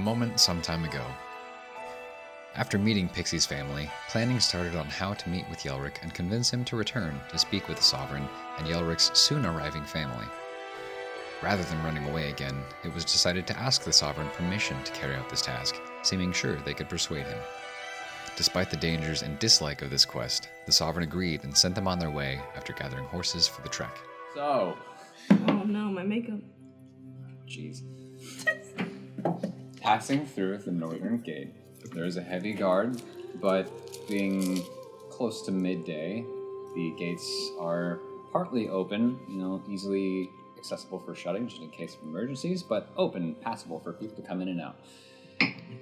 moment some time ago. After meeting Pixie's family, planning started on how to meet with Yelric and convince him to return to speak with the Sovereign and Yelric's soon arriving family. Rather than running away again, it was decided to ask the Sovereign permission to carry out this task, seeming sure they could persuade him. Despite the dangers and dislike of this quest, the Sovereign agreed and sent them on their way after gathering horses for the trek. So. Oh no, my makeup. Jeez. Passing through the northern gate, there is a heavy guard, but being close to midday, the gates are partly open, easily accessible for shutting just in case of emergencies, but open, passable for people to come in and out.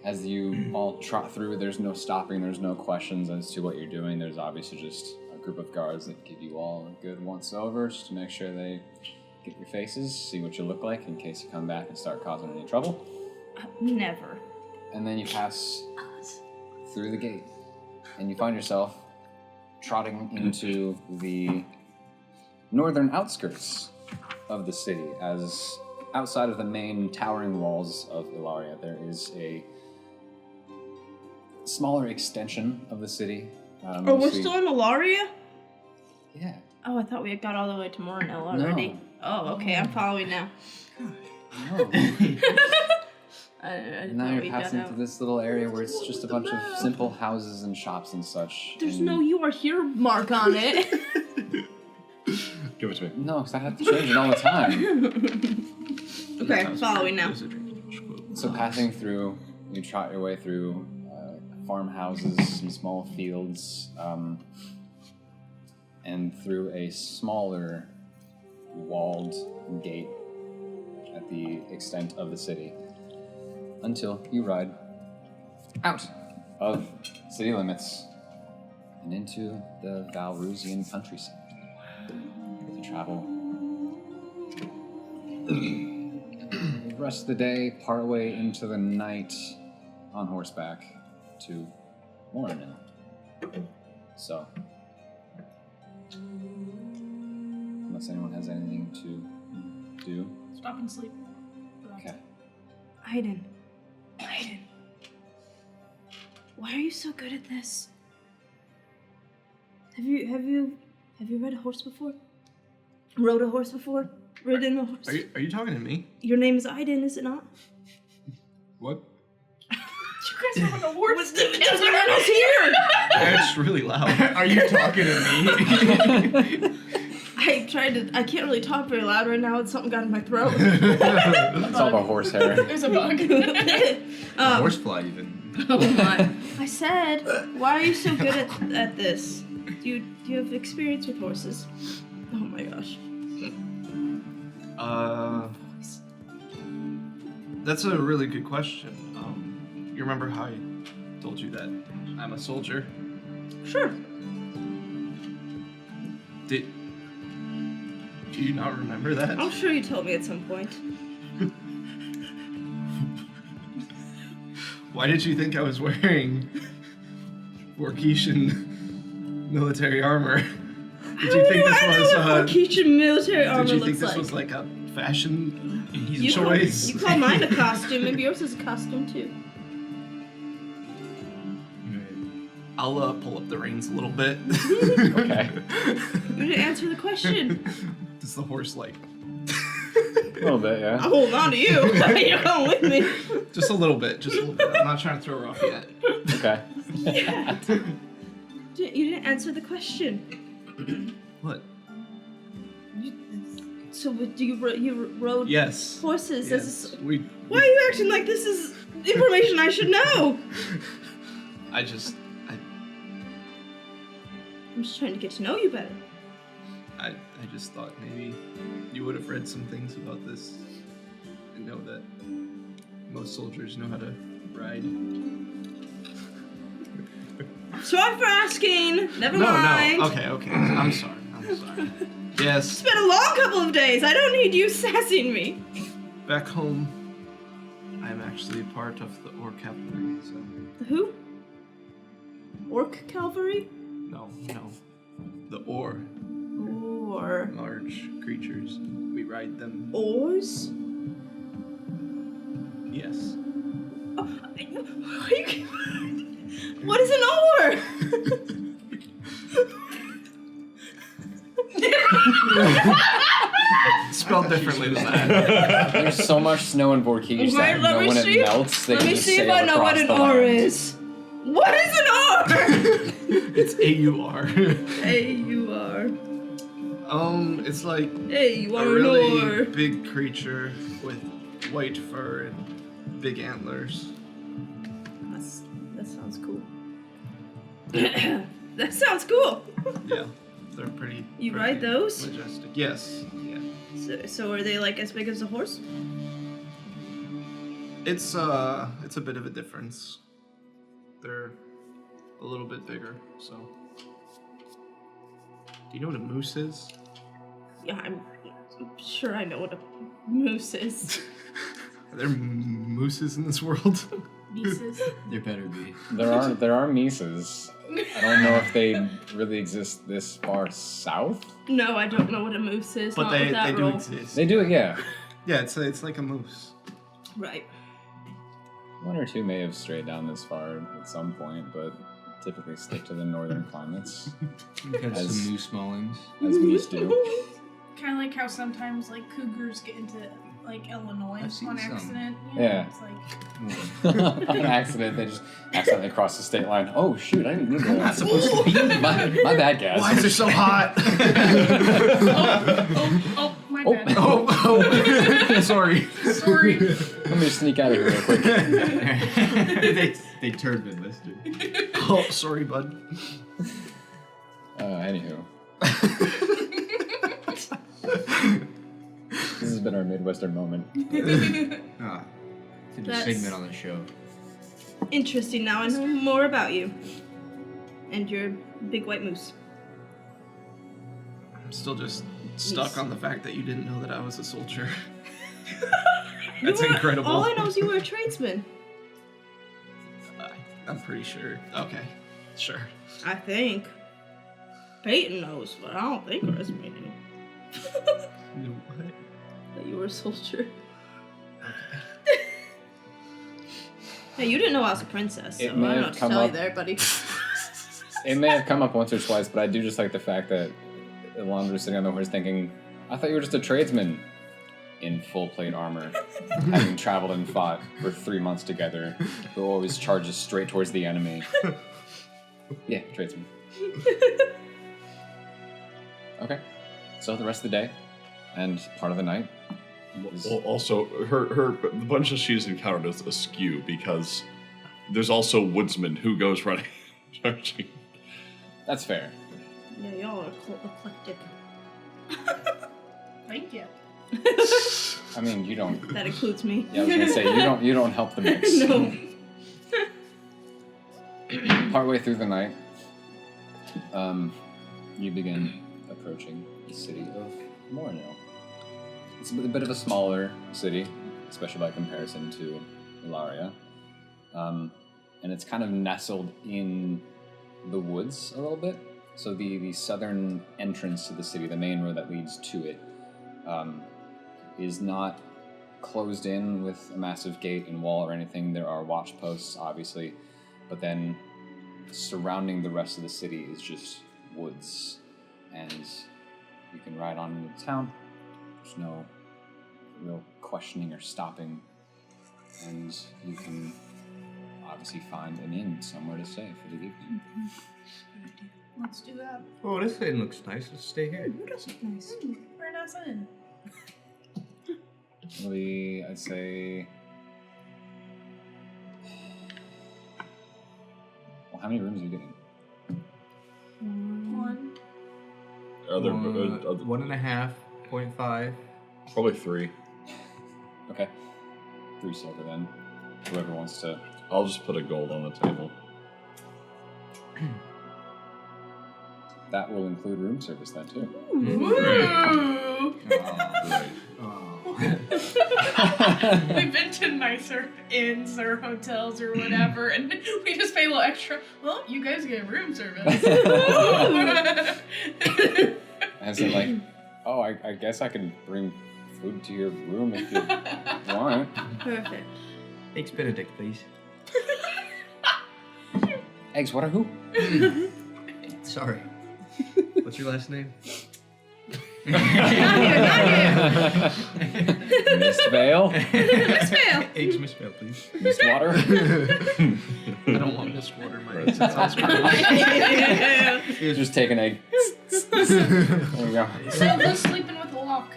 As you all trot through, there's no stopping, there's no questions as to what you're doing. There's obviously just a group of guards that give you all a good once-over just to make sure they get your faces, see what you look like in case you come back and start causing any trouble. Never. And then you pass through the gate, and you find yourself trotting into the northern outskirts of the city, as outside of the main towering walls of Ilaria, there is a smaller extension of the city. We're still in Ilaria? Yeah. Oh, I thought we had got all the way to Morinel already. No. Oh, okay, I'm following now. No. I And now you're passing through this little area where it's just a bunch of simple houses and shops and such. There's no "you are here" mark on it. Give it to me. No, because I have to change it all the time. Okay, I'm following now. So passing through, you trot your way through farmhouses, some small fields, and through a smaller walled gate at the extent of the city, until you ride out of city limits and into the Valrusian countryside. You travel the rest of the day, partway into the night, on horseback to Morinel. So, unless anyone has anything to do. Stop and sleep. Okay. Aiden. Why are you so good at this? Have you ride a horse before? Rode a horse before? Ridden a horse? Are you talking to me? Your name is Aiden, is it not? What? You guys are on a horse. Because everyone's here! That's really loud. Are you talking to me? I can't really talk very loud right now. Something got in my throat. It's all about horsehair. There's a bug. Horsefly, even. Oh my. I said, why are you so good at this? Do you have experience with horses? Oh my gosh. That's a really good question. You remember how I told you that I'm a soldier? Sure. Do you not remember that? I'm sure you told me at some point. Why did you think I was wearing Vorkishan military armor? Did you think this was Vorkishan military armor Did you think looks this like? was like a fashion You choice? You call mine a costume. Maybe yours is a costume too. I'll pull up the reins a little bit. Okay. You didn't answer the question. Does the horse like? A little bit, yeah. I'm holding on to you. You're going with me. Just a little bit. I'm not trying to throw her off yet. Okay. Yeah. You didn't answer the question. What? So you rode Yes. horses? Yes. Why are you acting like this is information I should know? I'm just trying to get to know you better. I just thought maybe you would have read some things about this and know that most soldiers know how to ride. Sorry for asking. Never mind. No. Okay. I'm sorry. Yes. It's been a long couple of days. I don't need you sassing me. Back home, I'm actually part of the Orc Cavalry, so... The who? Orc cavalry? No. The Or. Or... Large creatures. We ride them. Oars? Yes. What is an oar? Spelled differently than that. There's so much snow in Vorkij that when it melts, they Let can me just see if sail I know what across an the oar land. is. What is an oar? It's AUR. A-U-R. It's like Hey, you a are an really oar. big creature with white fur and big antlers. That sounds cool. That sounds cool. Yeah, they're pretty. You pretty ride those? Majestic. Yes. Yeah. So are they like as big as a horse? It's a bit of a difference. They're a little bit bigger. So. Do you know what a moose is? Yeah, I'm sure I know what a moose is. Are there mooses in this world? Nieces. There better be. There are Mises. I don't know if they really exist this far south. No, I don't know what a moose is. But not they with that do roll. exist. They do it, yeah. Yeah, it's like a moose. Right. One or two may have strayed down this far at some point, but typically stick to the northern climates, We've had As- some new smallings. as moose do. Kind of like how sometimes like cougars get into like Illinois I've seen on some. accident. Yeah. It's like On accident, they just accidentally cross the state line. Oh shoot, I didn't mean I'm not that. supposed to be. My bad, guys. Why is it so hot? oh my Oh. bad. oh, sorry. Sorry. Let me just sneak out of here real quick. they turned me, mister. Oh, sorry, bud. Anywho. This has been our Midwestern moment. Ah, it's a That's- segment on the show. Interesting. Now I know more about you. And your big white moose. I'm still just stuck on the fact that you didn't know that I was a soldier. You That's were- incredible. All I know is you were a tradesman. I'm pretty sure. Okay, sure. I think. Peyton knows, but I don't think Resme knew that you were a soldier. Hey, you didn't know I was a princess, so I It don't may know have what to come tell you up- there, buddy. It may have come up once or twice, but I do just like the fact that Alondra was sitting on the horse thinking, I thought you were just a tradesman in full plate armor, having traveled and fought for 3 months together, who always charges straight towards the enemy. Yeah, tradesman. Okay, so the rest of the day and part of the night. Well, also, the bunch that she's encountered is askew because there's also woodsmen who goes running, charging. That's fair. Yeah, y'all are eclectic. Thank you. I mean, you don't. That includes me. Yeah, I was gonna say you don't help the mix. No. Partway through the night, you begin approaching the city of Morinil. It's a bit of a smaller city, especially by comparison to Ilaria. And it's kind of nestled in the woods a little bit. So the southern entrance to the city, the main road that leads to it, is not closed in with a massive gate and wall or anything. There are watch posts, obviously, but then surrounding the rest of the city is just woods, and you can ride on into town. There's no real questioning or stopping, and you can obviously find an inn somewhere to stay for the evening. Let's do that. Oh, this inn looks nice. Let's stay here. Nice. Very nice in. I'd say. Well, how many rooms are you getting? One. Are there, 1.5. probably 3. Okay. 3 silver then. Whoever wants to. I'll just put a gold on the table. That will include room service then too. Woo! Right. We've been to nicer inns or hotels or whatever, and we just pay a little extra. Well, you guys get room service. As in like, oh, I guess I can bring food to your room if you want. Perfect. Eggs Benedict, please. Eggs, what are who? Sorry. What's your last name? Not here. Mist Vale? Misspell. Eggs misspell, please. Mist Water? I don't want this water. My it sounds great. Just take an egg. There we go. So who's sleeping with a lock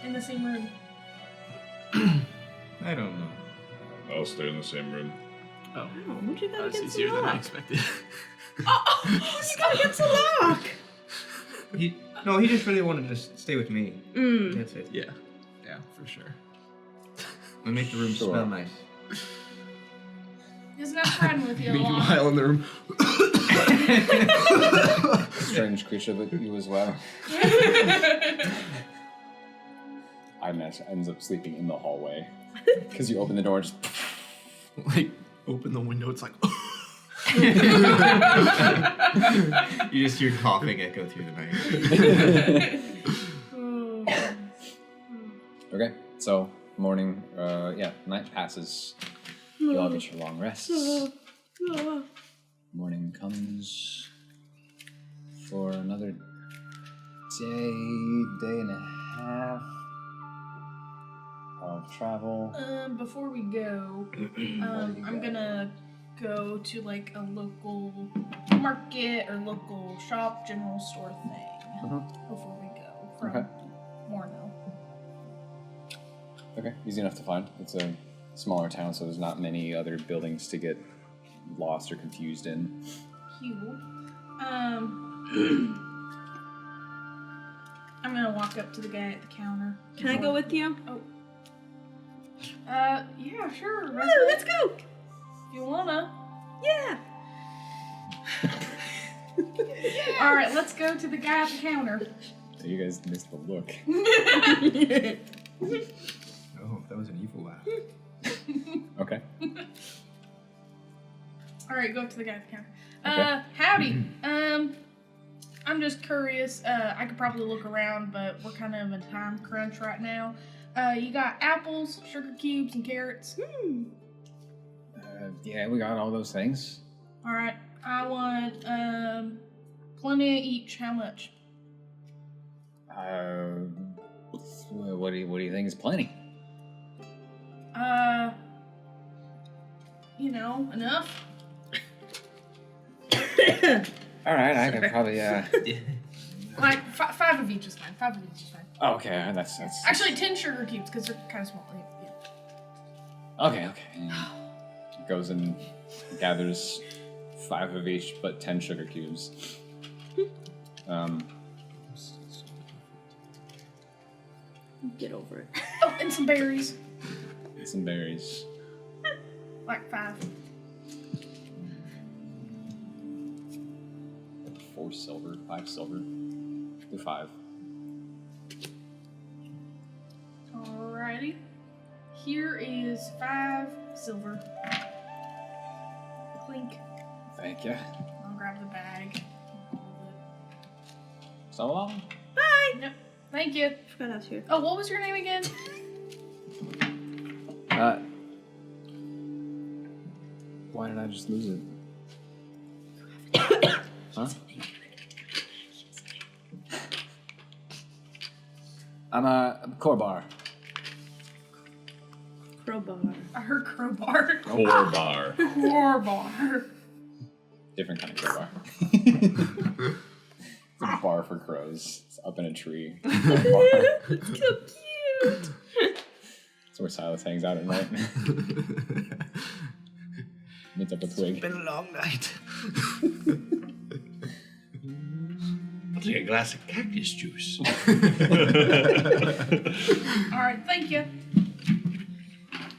in the same room? I don't know. I'll stay in the same room. Oh, Oh, what you got that's against easier the than I lock? expected. Oh, you got against the lock. He just really wanted to stay with me. That's it. Yeah, for sure. We make the room Sure. smell nice. He's not trying with you a lot. Meanwhile, in the room. Strange creature that you as well. I imagine ends up sleeping in the hallway. Because you open the door and just... Like, open the window, it's like. You just hear coughing echo through the night. Okay, so morning, night passes. You all get your long rests. Morning comes for another day and a half of travel. Before we go, I'm gonna go to like a local market or local shop, general store thing before we go from Okay. Morno. Okay, easy enough to find. It's a smaller town, so there's not many other buildings to get lost or confused in. Cute. I'm gonna walk up to the guy at the counter. Can I go with you? Yeah, sure. Woo, let's go. If you wanna. Yeah. All right, let's go to the guy at the counter. You guys missed the look. Oh, that was an evil laugh. Okay. All right, go up to the guy at the counter. Okay. Howdy. I'm just curious. I could probably look around, but we're kind of in a time crunch right now. You got apples, sugar cubes, and carrots. Yeah, we got all those things. All right, I want plenty each. How much? What do you think is plenty? Enough. All right, I could probably. Like 5 of each is fine. 5 of each is fine. Oh, okay, that's Actually, 10 sugar cubes because they're kind of small. Yeah. okay. And goes and gathers 5 of each, but 10 sugar cubes. Get over it. Oh, and some berries. Some berries. Like 5. 4 silver, 5 silver. Do 5. Alrighty. Here is 5 silver. Clink. Thank you. I'll grab the bag. So long. Bye. Yep. Thank you. Forgot I was here. Oh, what was your name again? Why did I just lose it? Huh? I'm a Corbar. Crowbar. I heard crowbar. Core bar. Crowbar. Different kind of crowbar. It's a bar for crows. It's up in a tree. It's so cute. It's where Silas hangs out at night. Meets up a twig. Been a long night. I'll take a glass of cactus juice. Alright, thank you.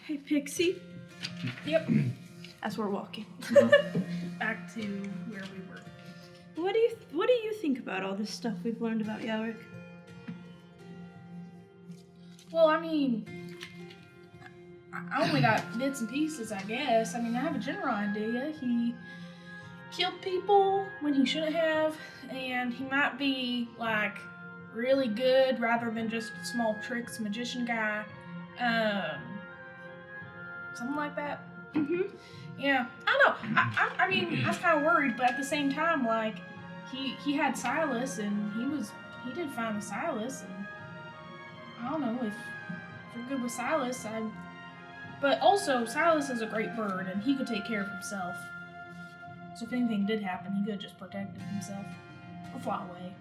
Hey, Pixie. Yep. As we're walking. Back to where we were. What do you think about all this stuff we've learned about Yelric? Well, I mean, I only got bits and pieces, I guess. I mean, I have a general idea. He killed people when he shouldn't have, and he might be, like, really good rather than just small tricks magician guy. Something like that. Yeah, I don't know. I mean, I was kind of worried, but at the same time, like, he had Silas, and he did fine with Silas, and I don't know if you're good with Silas. But also Silas is a great bird, and he could take care of himself. So if anything did happen, he could just protect himself or fly away.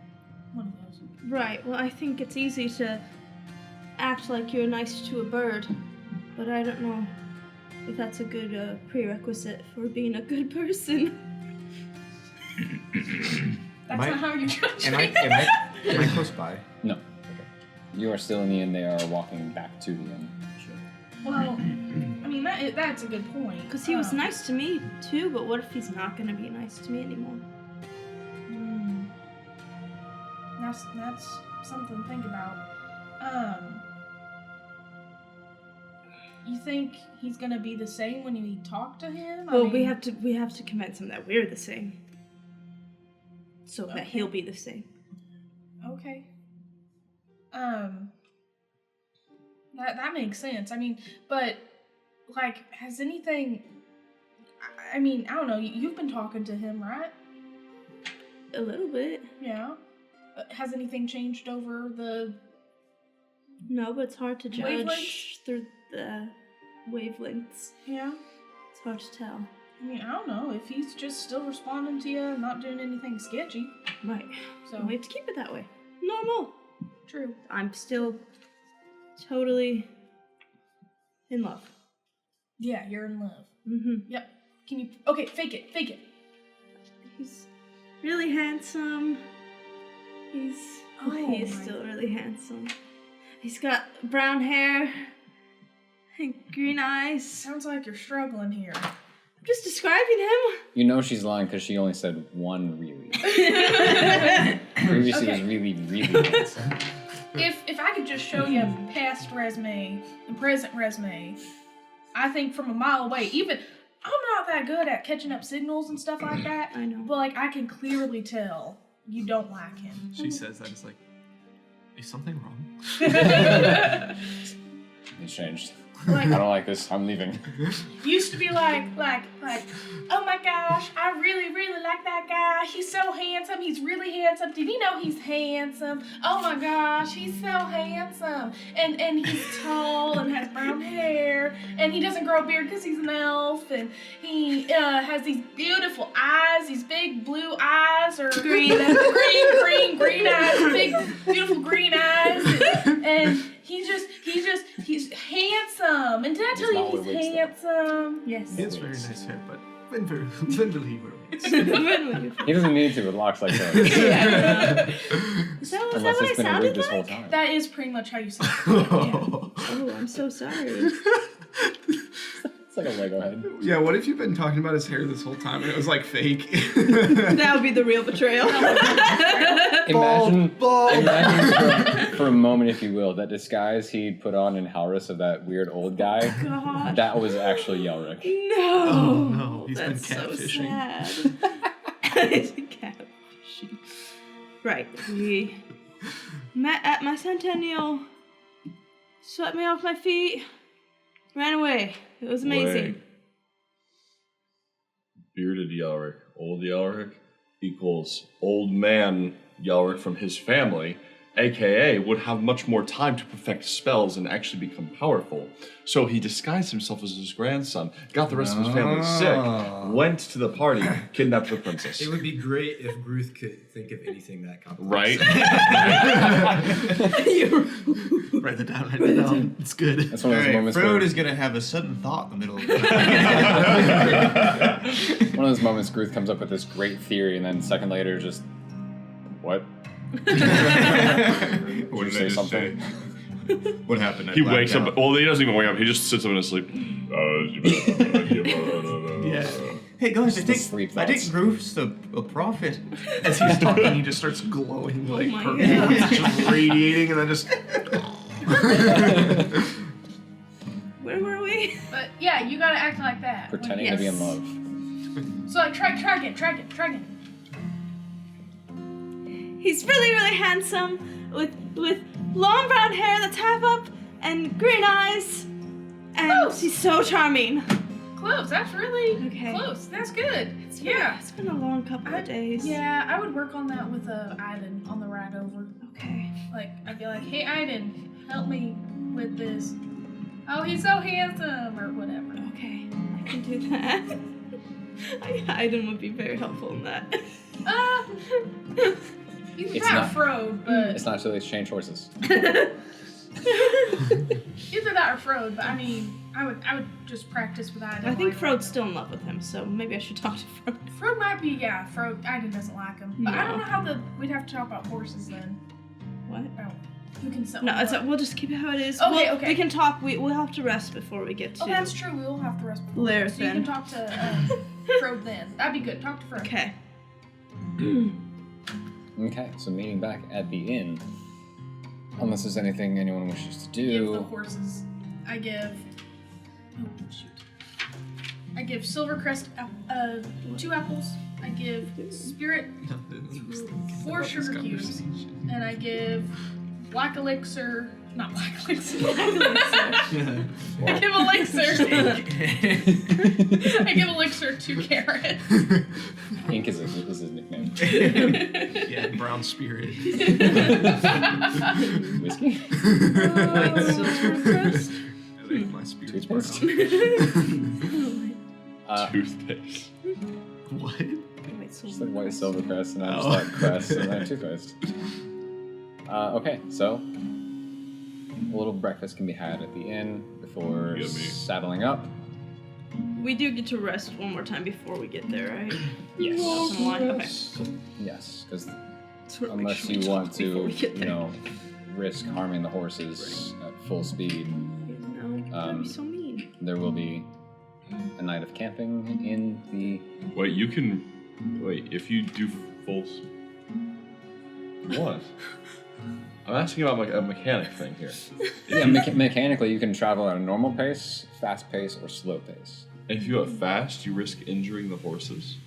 One of those. Right, well, I think it's easy to act like you're nice to a bird, but I don't know if that's a good prerequisite for being a good person. That's not how you judge Am me. I close by? No. You are still in the inn. They are walking back to the inn. Well, I mean, that's a good point. Because he was nice to me, too, but what if he's not going to be nice to me anymore? That's something to think about. You think he's gonna be the same when you talk to him? Well, we have to convince him that we're the same. So that he'll be the same. Okay. That makes sense. I mean, but, like, has anything... I mean, I don't know. You've been talking to him, right? A little bit. Yeah. Has anything changed over the... No, but it's hard to judge Wavelengths? through the wavelengths. Yeah? It's hard to tell. I mean, I don't know. If he's just still responding to you and not doing anything sketchy. Right. So We have to keep it that way. Normal. True. I'm still totally in love. Yeah, you're in love. Mm-hmm. Yep. Can you... Okay, fake it. Fake it. He's really handsome. He's still really handsome. He's got brown hair and green eyes. Sounds like you're struggling here. I'm just describing him. You know she's lying because she only said one really. Previously was really, really handsome. If I could just show you a past resume and present resume, I think from a mile away, even I'm not that good at catching up signals and stuff like that. I know. But like I can clearly tell you don't like him. She says that. It's like, is something wrong? It's changed. Like, I don't like this. I'm leaving. used to be like, oh my gosh, I really, really like that guy. He's so handsome. He's really handsome. Did you know he's handsome? Oh my gosh, he's so handsome. And he's tall and has brown hair. And he doesn't grow a beard because he's an elf. And he has these beautiful eyes, these big blue eyes, or green eyes, big beautiful green eyes. And he's handsome. And did I tell you he's handsome? Yes. He has very nice hair, but when will he grow it? He doesn't need to with locks like that. Is that Unless what I it's been a wig sounded this whole like? time. That is pretty much how you say it. Oh, I'm so sorry. It's like a Lego head. Yeah, what if you've been talking about his hair this whole time and it was like fake? That would be the real betrayal. Imagine for a moment, if you will, that disguise he'd put on in Halris of that weird old guy. God. That was actually Yelric. No. Oh, no. He's been That's catfishing. So sad. He's been catfishing. Right. We met at my centennial. Swept me off my feet. Ran away. It was amazing. Wait. Bearded Yelric, old Yelric, equals old man Yelric from his family, aka would have much more time to perfect spells and actually become powerful. So he disguised himself as his grandson, got the rest of his family sick, went to the party, kidnapped the princess. It would be great if Gruth could think of anything that complex. Right? Write it down. It's good. That's one of those Alright, moments Frode where is gonna have a sudden thought in the middle of the one of those moments Gruth comes up with this great theory and then a second later just what? What Did did you I say just something? say? What happened? I He blacked wakes out. up. Well, he doesn't even wake up. He just sits up in his sleep. Yeah. Hey guys, I the sleep think thoughts. Gruth's a prophet. As he's talking, he just starts glowing like my purple. God. It's just radiating and then just... Where were we? But yeah, you gotta act like that. Pretending to be in love. So like, try again. He's really, really handsome with long brown hair that's half up and green eyes. And he's so charming. Close. That's really Okay. close. That's good. Yeah. It's been a long couple of days. Yeah, I would work on that with Iden on the ride over. Okay. Like, I'd be like, hey, Iden, help me with this. Oh, he's so handsome, or whatever. Okay. I can do that. Iden would be very helpful in that. Either It's that not- or Frode, but It's not too late to change horses. either that or Frode. But I mean, I would just practice with Iden. I think like- Frode's still in love with him, so maybe I should talk to Frode. Frode might be, yeah. Frode, Iden doesn't like him, but I No. don't know how we'd have to talk about horses then. What? Oh, who can sell? No, what? we'll just keep it how it is. Okay, okay. We can talk. We'll have to rest before we get to. Oh, that's true. We will have to rest. before Lair that. So you then. can talk to Frode then. That'd be good. Talk to Frode. Okay. Okay, so meeting back at the inn. Unless there's anything anyone wishes to Give the do. horses. I give. Oh shoot! I give Silvercrest 2 apples. I give Spirit Nothing. I'm just thinking 4 about this sugar cubes, conversation. and I give Black Elixir. Not Black Elixir. I give Elixir. I give Elixir 2 carrots. Ink is his nickname. Yeah, brown spirit. Whiskey? Wait, Silvercrest? I think my spirit's Toothpaste? brown. Toothpaste. What? Wait, Just like white Silvercrest, and I just Oh. like crest, and then toothpaste. Okay, so a little breakfast can be had at the inn before Yummy. saddling up. We do get to rest one more time before we get there, right? Yes. Some wine? Okay. Yes, because So we'll make unless sure we you talk want before to, we get there. risk harming the horses at full speed, No, that'd be so mean. there will be a night of camping in the. Wait, if you do full. What? I'm asking about like a mechanic thing here. Yeah, mechanically, you can travel at a normal pace, fast pace, or slow pace. If you go fast, you risk injuring the horses.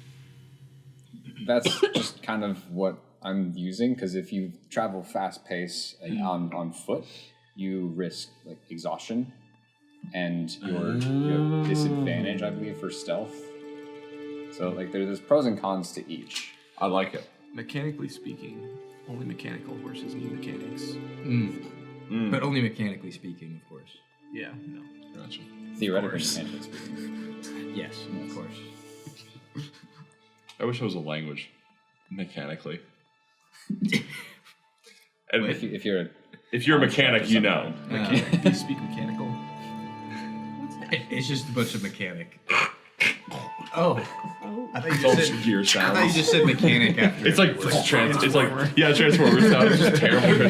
That's just kind of what I'm using, because if you travel fast pace on foot, you risk like exhaustion, and you have disadvantage, I believe, for stealth. So like there's pros and cons to each. I like it. Mechanically speaking, only mechanical horses need mechanics. But only mechanically speaking, of course. Yeah, no. Gotcha. Theoretically, course. mechanically speaking. Yes, of course. I wish it was a language. Mechanically. And If you're if you're a mechanic, you know. Do you speak mechanical? It's just a bunch of mechanic. Oh, Oh. I thought It's you all just just said. gear I sounds. thought you just said mechanic after. It's like It's like Transformers sound. It's just terrible.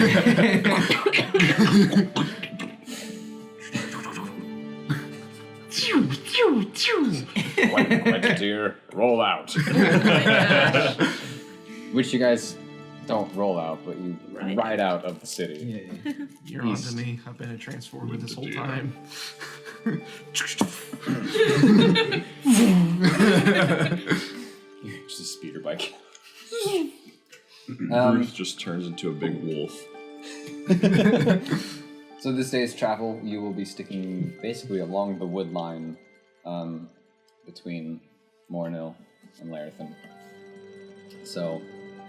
Quenta'tir, roll out. Oh my gosh. Which you guys don't roll out, but you ride out of the city. Yeah. You're on to me. I've been a transformer this whole Dear. time. Just a speeder bike. Bruce just turns into a big wolf. So this day's travel, you will be sticking basically along the wood line between Morinil and Larathan. So,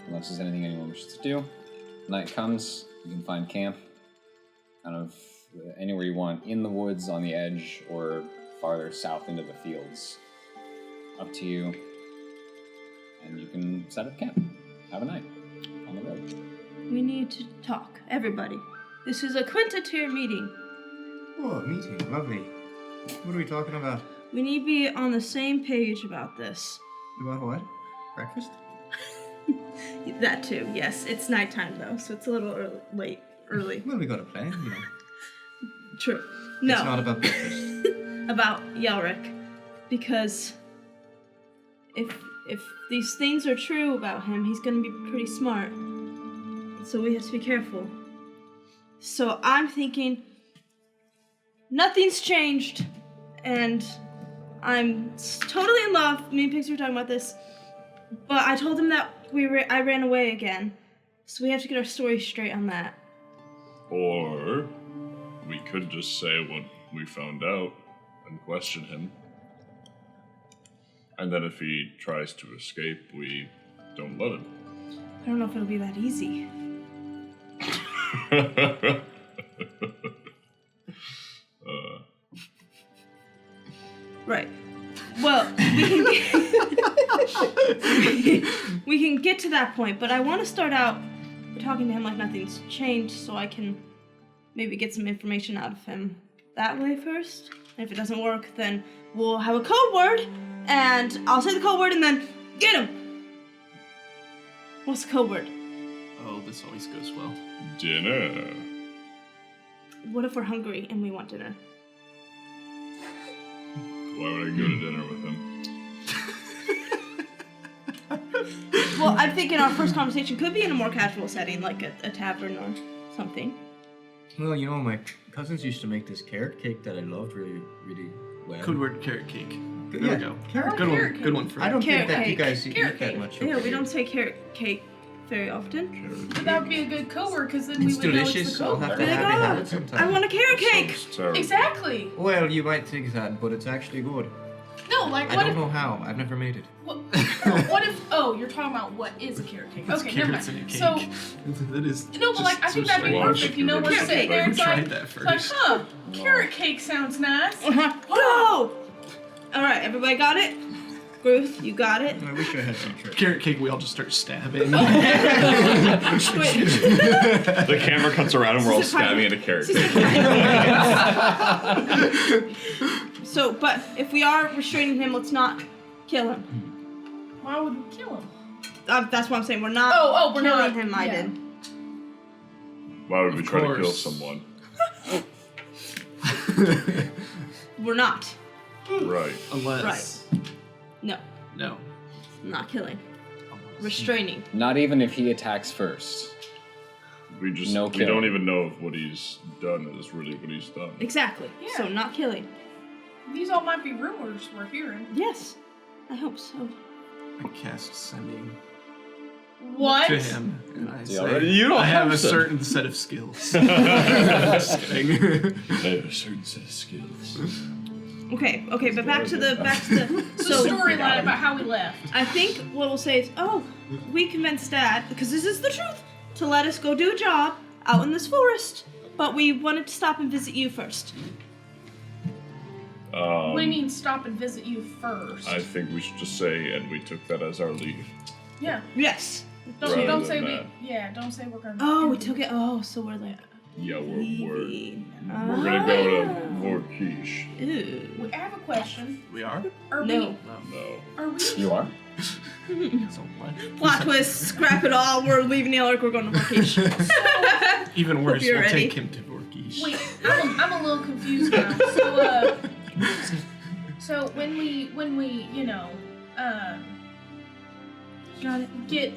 unless there's anything anyone wishes to do, night comes, you can find camp kind of anywhere you want, in the woods, on the edge, or farther south into the fields. Up to you. And you can set up camp. Have a night on the road. We need to talk, everybody. This is a Quenta'tir meeting. Oh, meeting. Lovely. What are we talking about? We need to be on the same page about this. About what? Breakfast? That too, yes. It's nighttime though, so it's a little early. Well, we got a plan, you know. True. No. It's not about breakfast. About Yelric, because if these things are true about him, he's gonna be pretty smart. So we have to be careful. So I'm thinking nothing's changed, and I'm totally in love. Me and Pixie were talking about this, but I told him that I ran away again. So we have to get our story straight on that. Or we could just say what we found out and question him. And then if he tries to escape, we don't let him. I don't know if it'll be that easy. Right. Well, we can get to that point, but I want to start out by talking to him like nothing's changed, so I can maybe get some information out of him that way first. And if it doesn't work, then we'll have a code word, and I'll say the code word, and then get him. What's the code word? Oh, this always goes well. Dinner. What if we're hungry and we want dinner? Why would I go to dinner with him? Well, I'm thinking our first conversation could be in a more casual setting, like a tavern or something. Well, you know, my cousins used to make this carrot cake that I loved really, really well. Code word carrot cake. There Yeah, we go. carrot Good one. carrot Good cake. one for I don't Carrot think that you cake. guys eat Carrot that cake. much. Yeah, over we don't here. say carrot cake very often. But that would be a good code word because then It's we would know it's delicious. the I'll code have word. to Be like, have "Oh, it sometime. I want a carrot cake. Sounds terrible. Exactly. Well, you might think that, but it's actually good. No, like I what don't if? know how. I've never made it. What if? Oh, you're talking about what is a carrot cake? It's Okay, never carrots mind. in a cake. So that is. no, but like I just think so that'd be strange. perfect. You know, we're Carrot sitting cake. there, I it's like, tried that it's like, first. carrot cake sounds nice. Go! Alright, everybody got it? Ruth, you got it? I wish I had some carrot. Carrot cake, we all just start stabbing. Wait. The camera cuts around and we're all This is a stabbing tiny- at a carrot this is cake. So, but if we are restraining him, let's not kill him. Why would we kill him? That's what I'm saying. We're not Oh, we're killing not. him, Yeah. Aiden. Why would we Of try to kill course. someone? We're not. Right. Unless. No, No. not killing. Restraining. Not even if he attacks first. We just No we kill. don't even know if what he's done is really what he's done. Exactly. Yeah. So, not killing. These all might be rumors we're hearing. Yes, I hope so. I cast sending What? to him, and I say, already- You don't I have have a some. certain set of skills. Just kidding. They have a certain set of skills. Okay, but back to the The so storyline about how we left. I think what we'll say is, oh, we convinced Dad, because this is the truth, to let us go do a job out in this forest, but we wanted to stop and visit you first. What do you mean stop and visit you first? I think we should just say, and we took that as our leave. Yeah. Yes. Rather Don't than say that. don't say we're gonna. Oh, we took it. Oh, so we're like Yeah, we're leaving. gonna go to Vorkish. Ew. I have a question. We are? Are No. No. Are we? You are? So what? Plot twist. Scrap it all. We're leaving Yelric. We're going to vacation. Even worse, you're we'll ready. take him to Vorkish. Wait, I'm a little confused now. So when we you know get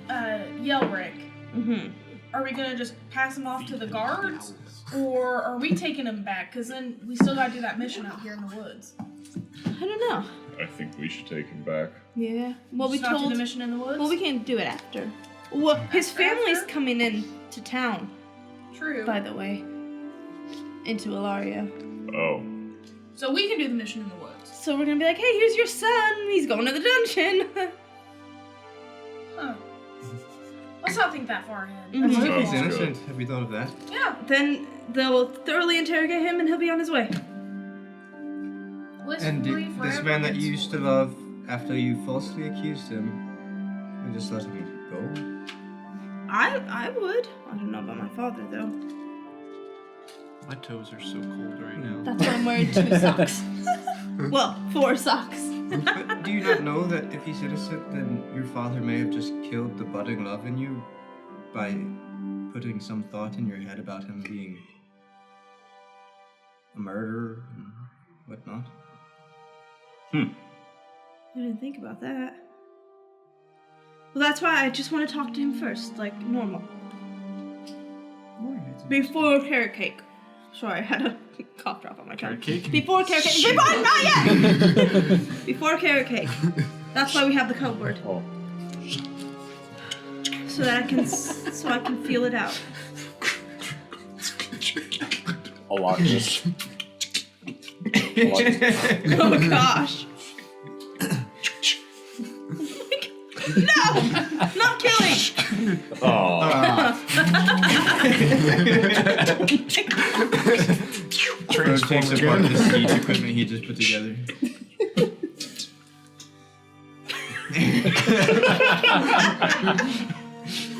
Yelric, Mm-hmm. are we gonna just pass him off to the guards, or are we taking him back? Cause then we still gotta do that mission out here in the woods. I don't know. I think we should take him back. Yeah. Well, we Just not do told. the mission in the woods. Well, we can do it after. Well, his family's After? coming in to town, True. by the way. Into Ilaria. Oh. So we can do the mission in the woods. So we're gonna be like, hey, here's your son. He's going to the dungeon. Huh. Let's not think that far ahead. Mhm. That's What too if he's far. innocent? Have you thought of that? Yeah. Then they'll thoroughly interrogate him and he'll be on his way. Let's And free this forever man that you and used to sworn. love, after you falsely accused him, you just let him go? I would. I don't know about my father though. My toes are so cold right now. That's why I'm wearing 2 socks. Well, 4 socks. But do you not know that if he's innocent, then your father may have just killed the budding love in you by putting some thought in your head about him being a murderer and whatnot? I didn't think about that. Well, that's why I just want to talk to him first, like normal. Before carrot cake. Sorry, I had a cough drop on my tongue. Carrot cake? Before carrot cake. Shit. Before, not yet! Before carrot cake. That's why we have the code word. Oh. So that I can feel it out. A lot just. Oh gosh. Not killing! Oh. Frodo takes apart the siege equipment he just put together.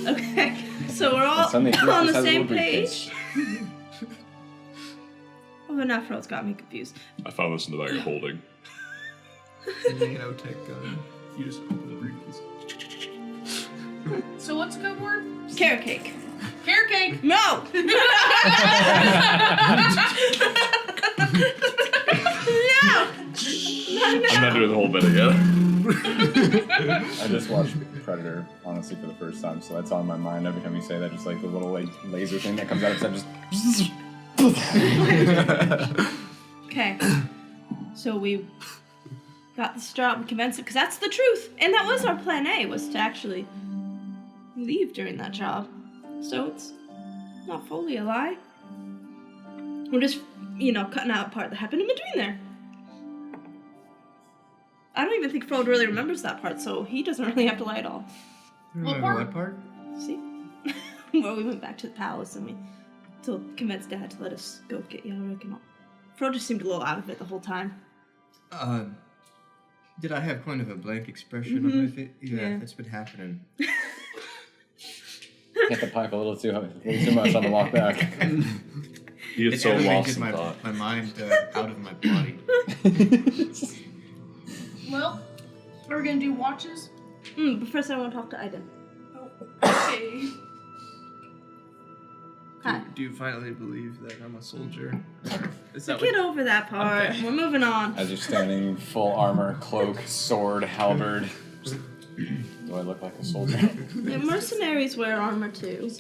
Okay, so we're all Suddenly he on just the has a same little briefcase. page. Oh, now Fro's got me confused. I found this in the bag of holding. Nanotech gun. You just open the briefcase. So what's the code word? Carrot cake. Carrot cake. No! No! I'm not doing the whole bit again. I just watched Predator, honestly, for the first time, so that's on my mind every time you say that. Just like the little like laser thing that comes out of his head, just. Okay. So we got the straw, we convinced it, because that's the truth. And that was our plan A, was to actually leave during that job. So it's not fully a lie. We're just, cutting out part that happened in between there. I don't even think Frodo really remembers that part, so he doesn't really have to lie at all. Remember what part? See? Well, we went back to the palace and we convinced Dad to let us go get Yelric and all. Frodo just seemed a little out of it the whole time. Did I have kind of a blank expression on my face? Yeah, that's been happening. Hit the pipe a little too much on the walk back. He gets so lost in my thought. my mind out of my body. Well, are we gonna do watches? But first I want to talk to Aiden. Okay. Hi. Do you finally believe that I'm a soldier? Is that Get over that part. Okay. We're moving on. As you're standing full armor, cloak, sword, halberd. Do I look like a soldier? Yeah, mercenaries wear armor too.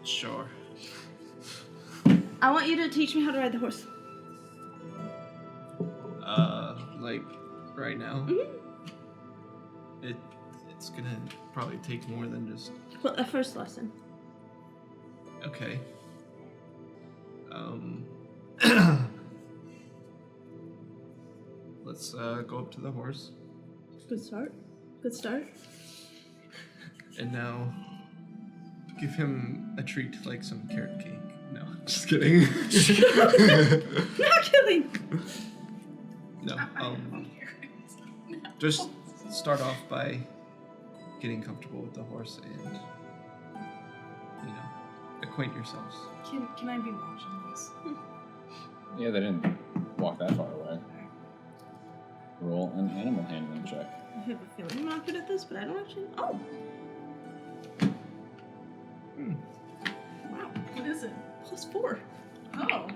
Sure. I want you to teach me how to ride the horse. Like right now. Mm-hmm. It's gonna probably take more than just. Well, a first lesson. Okay. Let's go up to the horse, Good start. Good start. and now give him a treat like some carrot cake. No, just kidding. Not killing. No. Just start off by getting comfortable with the horse and acquaint yourselves. Can I be watching this? Yeah, they didn't walk that far away. Roll an animal handling check. I have a feeling I'm not good at this, but I don't actually. Oh! Wow. What is it? +4. Oh.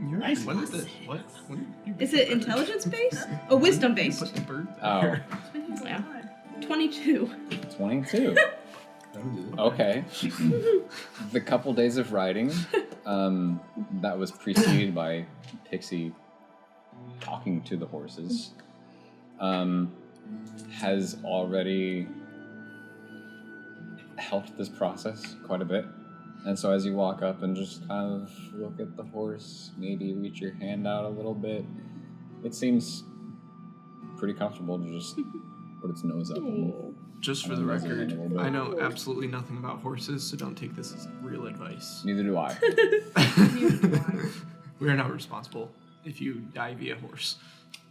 Nice. When is it? What? When did you Is it intelligence based? Oh, wisdom based. put the bird Oh. there? It's been so Yeah. hard. 22. 22. Okay. The couple days of riding, that was preceded by Pixie talking to the horses, has already helped this process quite a bit. And so as you walk up and just kind of look at the horse, maybe reach your hand out a little bit, it seems pretty comfortable to just put its nose up. And, Just for the record, I know absolutely nothing about horses, so don't take this as real advice. neither do I. We are not responsible if you die via horse.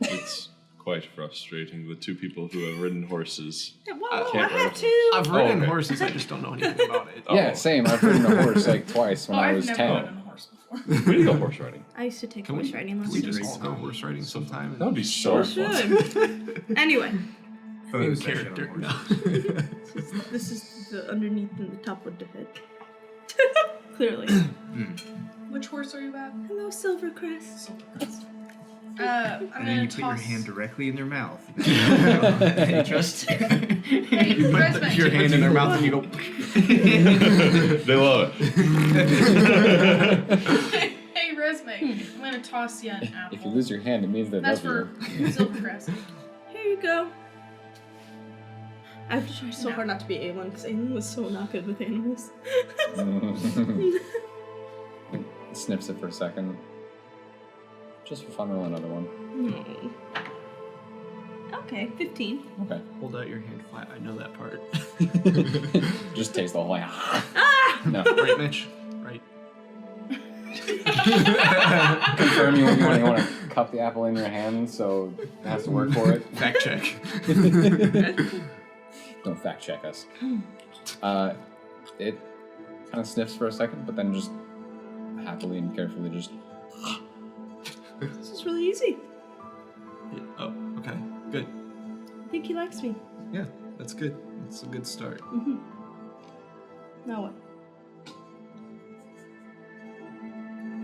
It's quite frustrating. The two people who have ridden horses. Yeah, whoa, I can't have ride to. I've ridden okay. horses, I just don't know anything about it. Yeah, same. I've ridden a horse like twice when I I've was never 10. ridden a horse before. We need to go horse riding. I used to take Can horse we, riding can we lessons. just all go horse riding sometime? That would be so We fun. should. Anyway, Photo In session on character. horses. No. this is the underneath and the top of the head. Clearly. Which horse are you at? Hello, Silvercrest. I'm And gonna then you put your toss. hand directly in their mouth. Any trust? Hey, You put Resme. your hand in their mouth and you go. They love it. Hey, Resme. I'm gonna toss you an apple. If you lose your hand, it means they That's love for you. Silvercrest. Here you go. I have to try so hard not to be Aelin, because Aelin was so not good with animals. Sniffs it for a second. Just for fun, roll another one. No. Okay, 15. Okay. Hold out your hand flat. I know that part. Just taste the whole thing. Ah! No. Right, Mitch? Right. Confirm you want to cup the apple in your hand, so it has to work for it. Fact check. Don't fact check us. It kind of sniffs for a second, but then just happily and carefully just. This is really easy. Yeah. Oh, okay. Good. I think he likes me. Yeah, that's good. That's a good start. Mm-hmm. Now what?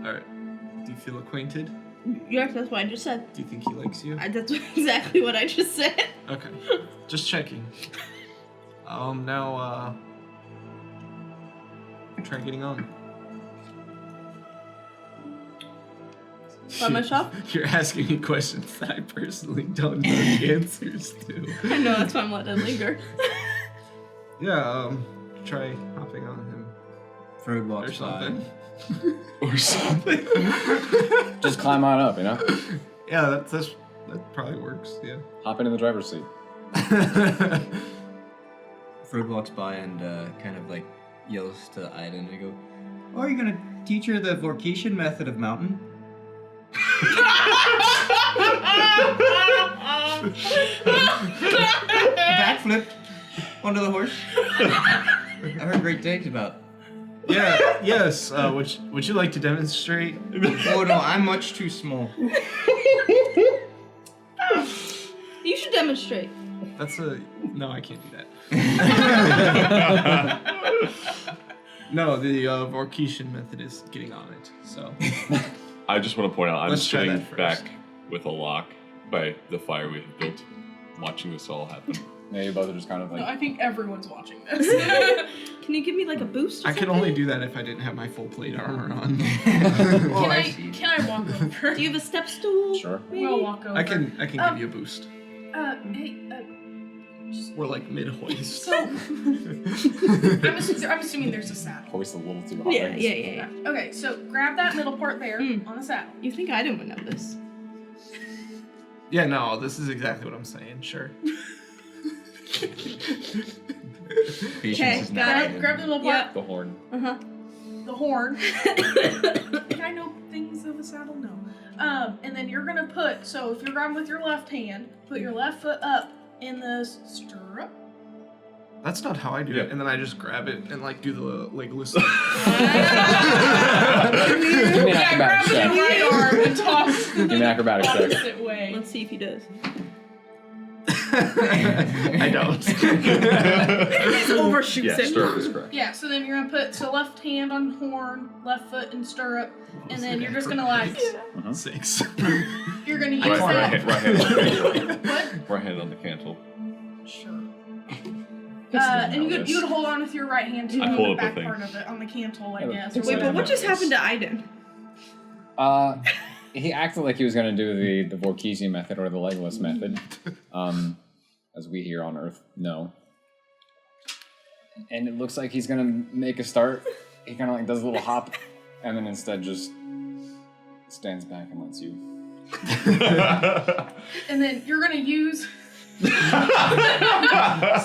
Alright. Do you feel acquainted? Yes, that's what I just said. Do you think he likes you? That's exactly what I just said. Okay. Just checking. Now, try getting on. By myself? You're asking me questions that I personally don't know the answers to. I know, that's why I'm letting it linger. Yeah, try hopping on him. Frog Or walks by. something. Or something. Just climb on up, you know? Yeah, that probably works, yeah. Hop into the driver's seat. Frog walks by and kind of like yells to Aiden and go, "Oh, are you gonna teach her the Vorketian method of mountain?" Backflip onto the horse. I heard great things about. Yeah, yes, would you like to demonstrate? Oh no, I'm much too small. You should demonstrate. No, I can't do that. No, the Vorketian method is getting on it, so. I just want to point out I'm Let's try sitting that first. back with a lock by the fire we have built, watching this all happen. Yeah, you both are just kind of like. No, I think everyone's watching this. Can you give me like a boost or I could something? only do that if I didn't have my full plate armor on. Can I walk over? Do you have a step stool? Sure. Maybe? We'll walk over. I can give you a boost. Hey, We're like mid hoist. so I'm assuming there's a saddle. Hoist a little too high. Yeah. Okay, so grab that middle part there on the saddle. You think I didn't know this? Yeah, no, this is exactly what I'm saying. Sure. Patience is got not it. Grab the middle part. The horn. Uh-huh. The horn. Did I know things of a saddle? No. And then you're gonna put, so if you're grabbing with your left hand, put your left foot up in the stirrup. That's not how I do it. Yeah. And then I just grab it and like do the Legolas. Give me an Yeah, grab acrobatics it check. with your right arm and toss Give me an acrobatics check. opposite way. Let's see if he does. I don't. He overshoots Yeah, it. stirrup is correct. Yeah, so then you're gonna put left hand on horn, left foot in stirrup, and then you're just gonna like 6. you're gonna use Right that. hand on the cantle. What? Right hand on the cantle. Sure. And you could hold on with your right hand too I on pull the up the back thing. part of it, on the cantle, I Yeah, guess. wait, or Wait, but whatever. what just happened to Aiden? He acted like he was going to do the Vorkesian method or the Legolas method, as we here on Earth know. And it looks like he's going to make a start. He kind of like does a little hop, and then instead just stands back and lets you. And then you're gonna use. So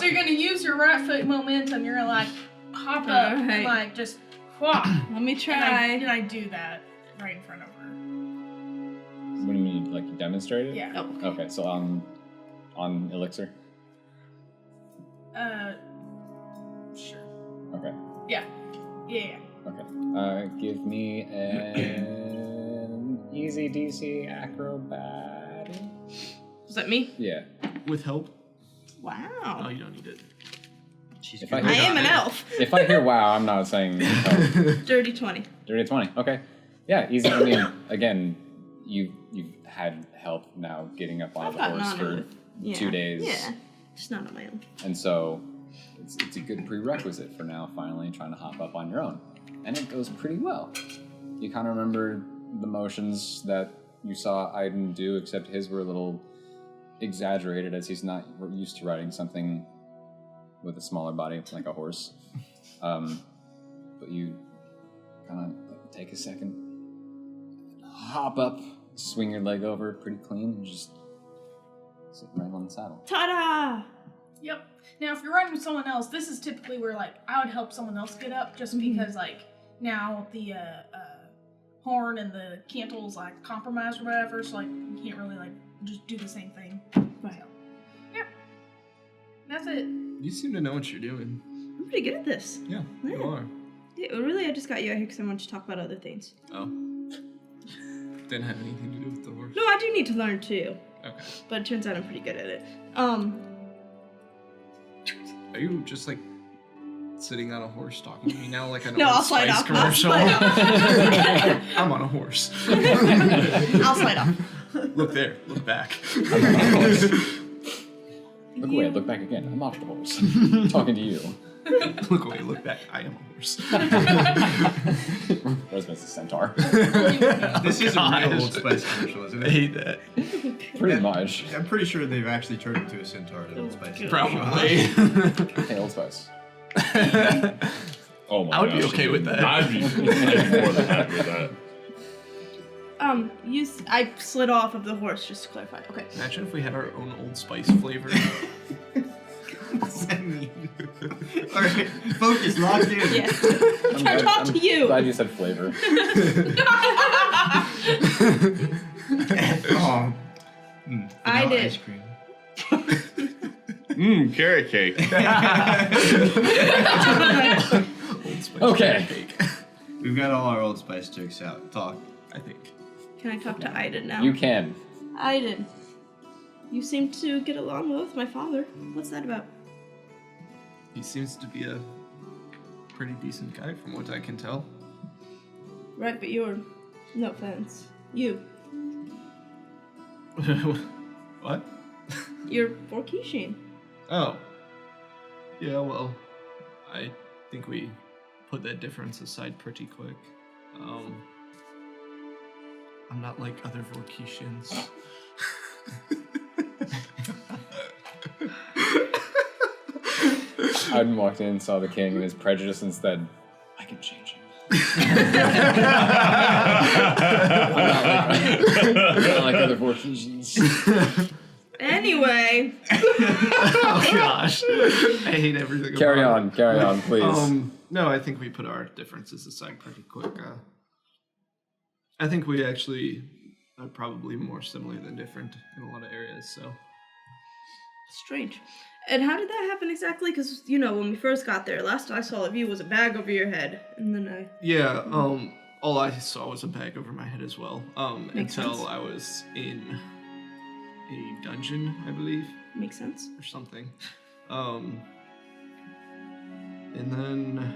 you're gonna use your right foot momentum. You're gonna like hop up and Alright. like just whop. Let me And try. I do that right in front of her. What do you mean, like you demonstrated? Yeah. Oh, Okay, so on Elixir. Sure. Okay. Yeah. Okay. Give me an easy DC acrobatic. Was that me? Yeah. With help? Oh, Wow. you don't need it. She's If good. I am an elf. If I hear wow, I'm not saying Dirty 20. dirty 20. Okay. Yeah, easy. I mean, again, you've had help now getting up on I've the gotten horse on it for with- Yeah. 2 days. Yeah. Just not on my own. And so it's a good prerequisite for now finally trying to hop up on your own. And it goes pretty well. You kind of remember the motions that you saw Aiden do, except his were a little exaggerated as he's not used to riding something with a smaller body like a horse. But you kind of take a second, hop up, swing your leg over pretty clean, and just Sitting right on the saddle. Ta-da! Yep. Now, if you're riding with someone else, this is typically where, like, I would help someone else get up just because, like, now the horn and the cantle's, like, compromised or whatever, so, like, you can't really, like, just do the same thing. Right. So, yeah. That's it. You seem to know what you're doing. I'm pretty good at this. Yeah, Yeah. you are. Yeah, really, I just got you out here because I wanted to talk about other things. Oh. Didn't have anything to do with the horse. No, I do need to learn too, Okay. but it turns out I'm pretty good at it. Are you just like sitting on a horse talking to me now like an No, Old I'll slide Spice off. I'll commercial? slide off. I'm on a horse. I'll slide off. Look there. Look back. Look away, look back again. I'm off the horse. Talking to you. Look away. Look back. I am a horse. Roseman's a centaur. This is a gosh. real Old Spice commercial, isn't I it? hate that. Pretty much. I'm pretty sure they've actually turned into a centaur at Old Spice. Probably. Hey, Old Spice. Oh my I would be gosh. okay with that. I'd be more than happy with that. I slid off of the horse just to clarify. Okay. Imagine if we had our own Old Spice flavor. What does that mean? Alright, focus, locked in. Yes. Can I talk to you? Glad you said flavor. Oh. I Vanilla did. Ice cream. Carrot cake. Old Spice Okay. cake. We've got all our Old Spice jokes out. Talk. I think. Can I talk to Aiden now? You can. Aiden, you seem to get along well with my father. What's that about? He seems to be a pretty decent guy from what I can tell. Right, but you're... No offense. You. What? You're Vorkishin. Oh. Yeah, well, I think we put that difference aside pretty quick. I'm not like other Vorkishans. Aiden walked in, saw the king, and his prejudice instead. I can change him. I'm not like other Vorkisians. Anyway. Oh gosh. I hate everything Carry about on, please. No, I think we put our differences aside pretty quick. I think we actually are probably more similar than different in a lot of areas, so. Strange. And how did that happen exactly? Because, you know, when we first got there, last I saw of you was a bag over your head. And then I... Yeah, all I saw was a bag over my head as well. Makes Until sense. I was in a dungeon, I believe, Makes sense. or something. And then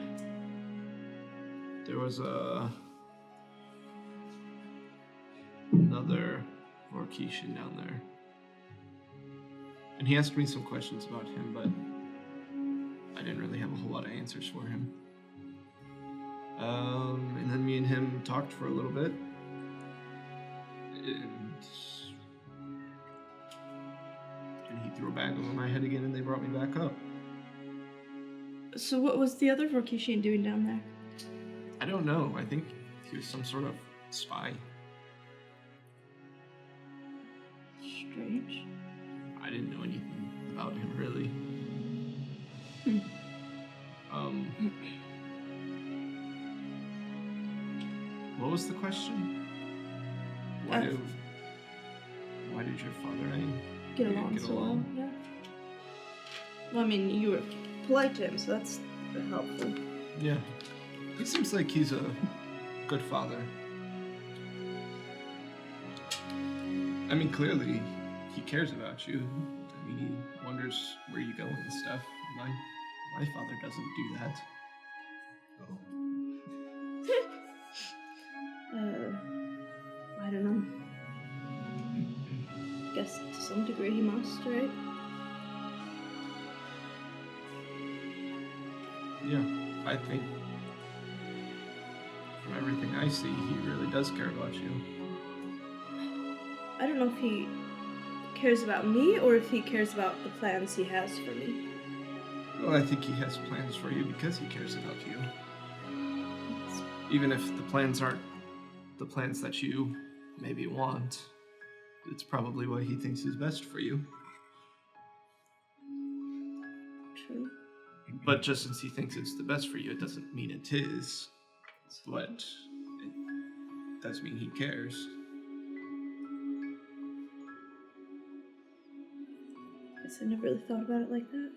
there was another Vorkishin down there. And he asked me some questions about him, but I didn't really have a whole lot of answers for him. And then me and him talked for a little bit. And he threw a bag over my head again and they brought me back up. So what was the other Vorkishin doing down there? I don't know. I think he was some sort of spy. Strange. I didn't know anything about him really. What was the question? Why did your father and Get along so well, yeah. Well, I mean, you were polite to him, so that's helpful. Yeah. He seems like he's a good father. I mean, clearly, he cares about you. I mean, he wonders where you go and stuff. My father doesn't do that. I don't know. Guess to some degree he must, right? Yeah, I think from everything I see, he really does care about you. I don't know if he cares about me or if he cares about the plans he has for me. Well, I think he has plans for you because he cares about you. Even if the plans aren't the plans that you maybe want, it's probably what he thinks is best for you. But just since he thinks it's the best for you, it doesn't mean it is. But it does mean he cares. Guess I never really thought about it like that.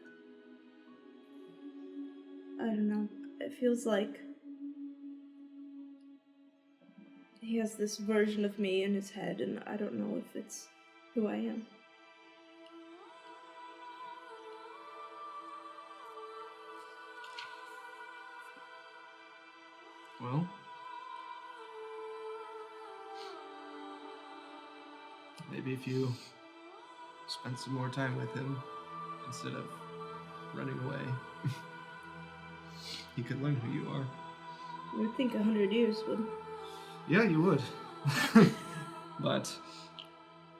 I don't know. It feels like he has this version of me in his head, and I don't know if it's who I am. Well, maybe if you spend some more time with him instead of running away, he could learn who you are. I would think 100 years would. Yeah, you would. But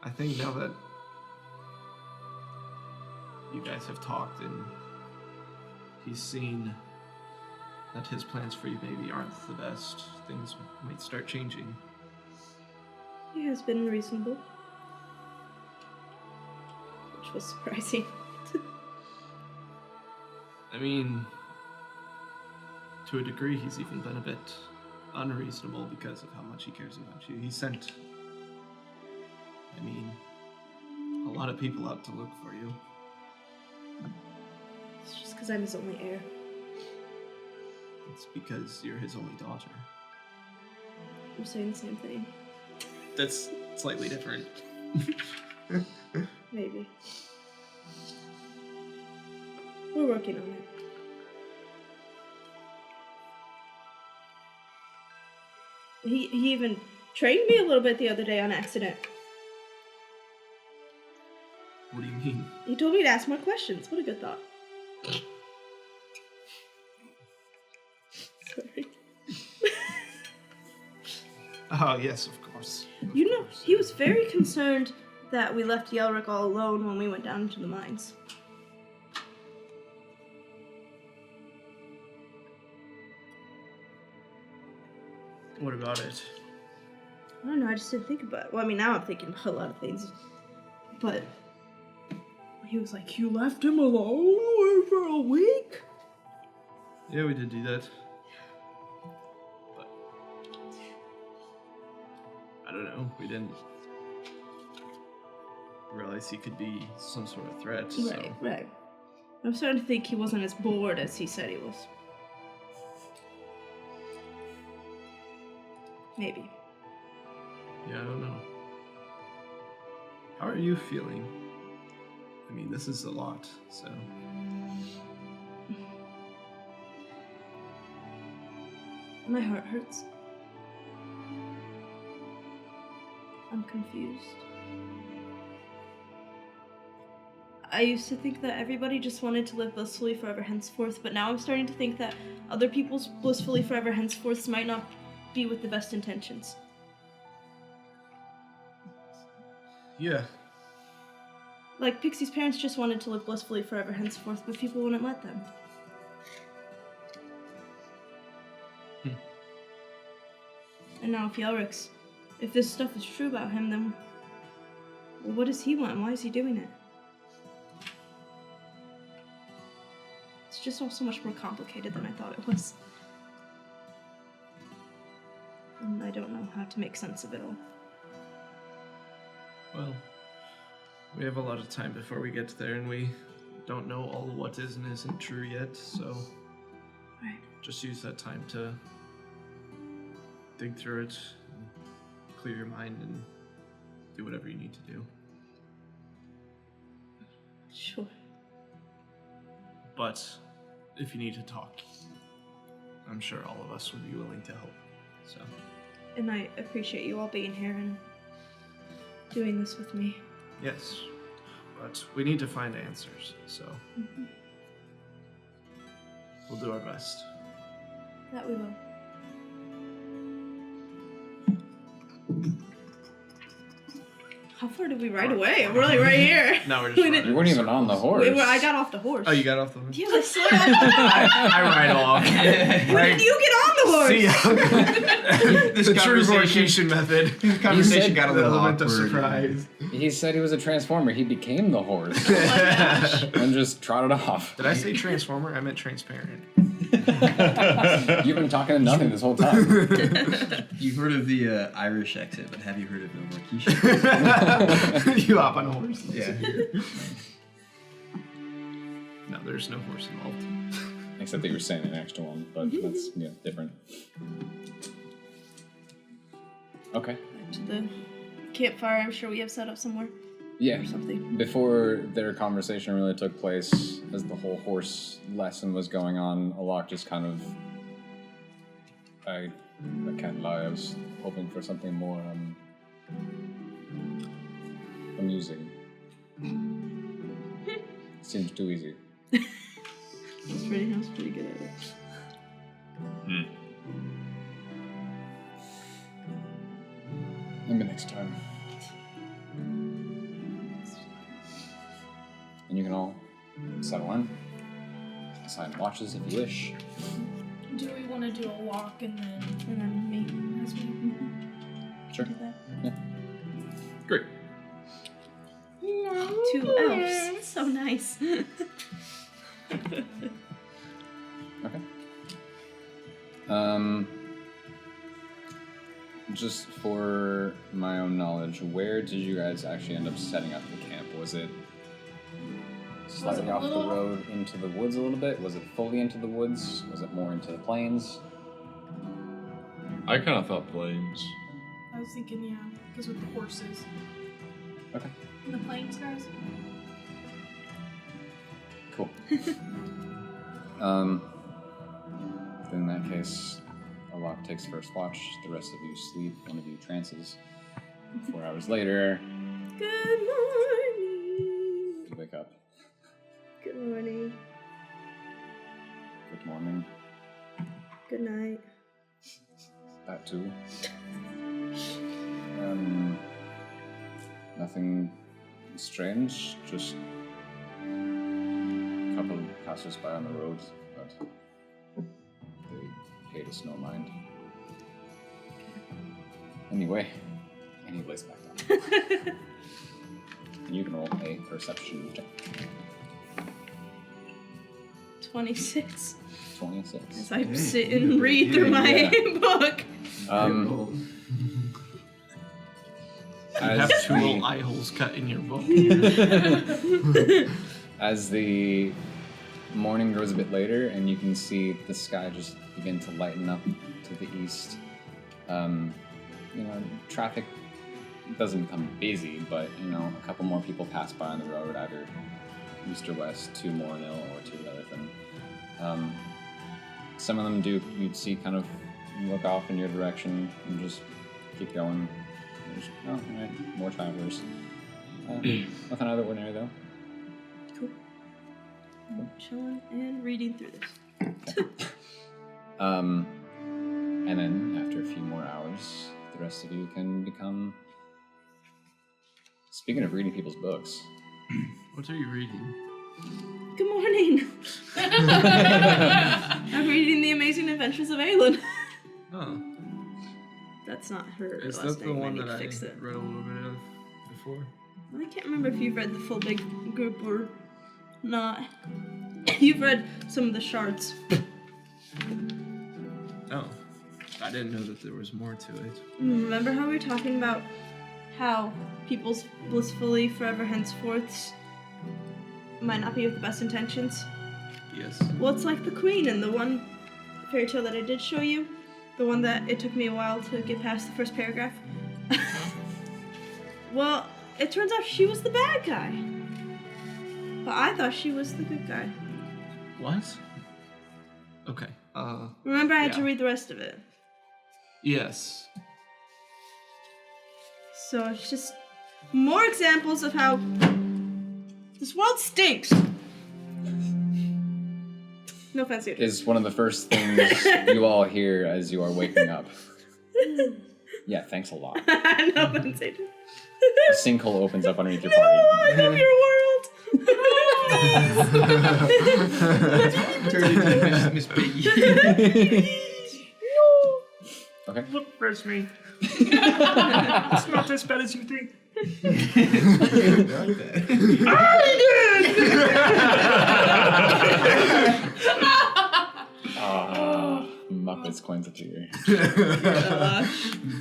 I think now that you guys have talked and he's seen that his plans for you maybe aren't the best, things might start changing. He has been reasonable. Which was surprising. I mean, to a degree, he's even been a bit unreasonable because of how much he cares about you. He sent, a lot of people out to look for you. It's just because I'm his only heir. It's because you're his only daughter. I'm saying the same thing. That's slightly different. Maybe. We're working on it. He even trained me a little bit the other day on accident. What do you mean? He told me to ask more questions. What a good thought. Sorry. Oh, yes, of course. You know, he was very concerned that we left Yelric all alone when we went down into the mines. What about it? I don't know, I just didn't think about it. Well, now I'm thinking about a lot of things. But he was like, you left him alone for a week? Yeah, we did do that. But I don't know, we didn't realize he could be some sort of threat, so... Right. I'm starting to think he wasn't as bored as he said he was. Maybe. Yeah, I don't know. How are you feeling? This is a lot, so... My heart hurts. I'm confused. I used to think that everybody just wanted to live blissfully forever henceforth, but now I'm starting to think that other people's blissfully forever henceforths might not be with the best intentions. Yeah. Like, Pixie's parents just wanted to live blissfully forever henceforth, but people wouldn't let them. And now if this stuff is true about him, then what does he want? Why is he doing it? It's just all so much more complicated than I thought it was. And I don't know how to make sense of it all. Well, we have a lot of time before we get there, and we don't know all what is and isn't true yet, so... Right. Just use that time to dig through it, clear your mind, and do whatever you need to do. Sure. But if you need to talk, I'm sure all of us would be willing to help. So. And I appreciate you all being here and doing this with me. Yes, but we need to find answers, so we'll do our best. That we will. How far did we ride away? I'm really right here. No, we're just running. You weren't even on the horse. I got off the horse. Oh, you got off the horse? Yeah, I slid off. I ride along. When did you get on the horse. See ya. This The true conversation- Vorkishan method. This conversation said got a The little element awkward. of surprise. He said he was a transformer. He became the horse Oh my gosh. and just trotted off. Did I say transformer? I meant transparent. You've been talking to nothing this whole time. You've heard of the Irish exit, but have you heard of the Vorkishan? You hop on a horse. Yeah. No, there's no horse involved. Except that you were saying an extra one, but that's different. Okay. Back to the campfire. I'm sure we have set up somewhere Yeah. or something. Before their conversation really took place, as the whole horse lesson was going on, Alok just kind of... I can't lie, I was hoping for something more, amusing. Seems too easy. I was pretty good at it. Maybe next time. And you can all settle in. Assign watches if you wish. Do we want to do a walk and then And then me. as we Sure. do that? Yeah. Great. Two elves. So nice. Okay. Just for my own knowledge, where did you guys actually end up setting up the camp? Was it slightly off the little- road into the woods a little bit? Was it fully into the woods? Was it more into the plains? I kind of thought plains. I was thinking, yeah, because with the horses. Okay. And the plains, guys. Cool. In that case, Alok takes first watch, the rest of you sleep, one of you trances. 4 hours later, Good morning. you wake up. Good morning. Good morning. Good night. That too. Nothing strange, just a couple of passers-by on the road, but they paid us no mind. Anyway, and he lays back down. And you can roll a perception check. 26. 26. As I sit and read through my Yeah. book. You have two little eye holes cut in your book. As the morning grows a bit later and you can see the sky just begin to lighten up to the east, traffic doesn't become busy, but, a couple more people pass by on the road, either east or west, two more an ill or two the other thing. Some of them you'd see kind of look off in your direction and just keep going. Just, alright, more travelers. Nothing out of the ordinary, though. Cool. I'm chilling and reading through this. And then after a few more hours, the rest of you can become... Speaking of reading people's books, What are you reading? Good morning. I'm reading The Amazing Adventures of Aelin. Oh, That's not her is last that the name. I one need that to I fix it. read a little bit of before? I can't remember if you've read the full big group or not. You've read some of the shards. Oh, I didn't know that there was more to it. Remember how we were talking about how people's blissfully forever henceforths might not be with the best intentions? Yes. Well, it's like the queen in the one fairy tale that I did show you. The one that it took me a while to get past the first paragraph. Well, it turns out she was the bad guy. But I thought she was the good guy. What? Okay. Remember I had to Yeah. read the rest of it. Yes. So it's just more examples of how this world stinks. No offense, dude. is one of the first things you all hear as you are waking up. Yeah, thanks a lot. No offense, dude. A sinkhole opens up underneath your party. I love your world. Turn into Miss Piggy. Okay. Look, where's me? It's not as bad as you think. Muppets Quenta'tir.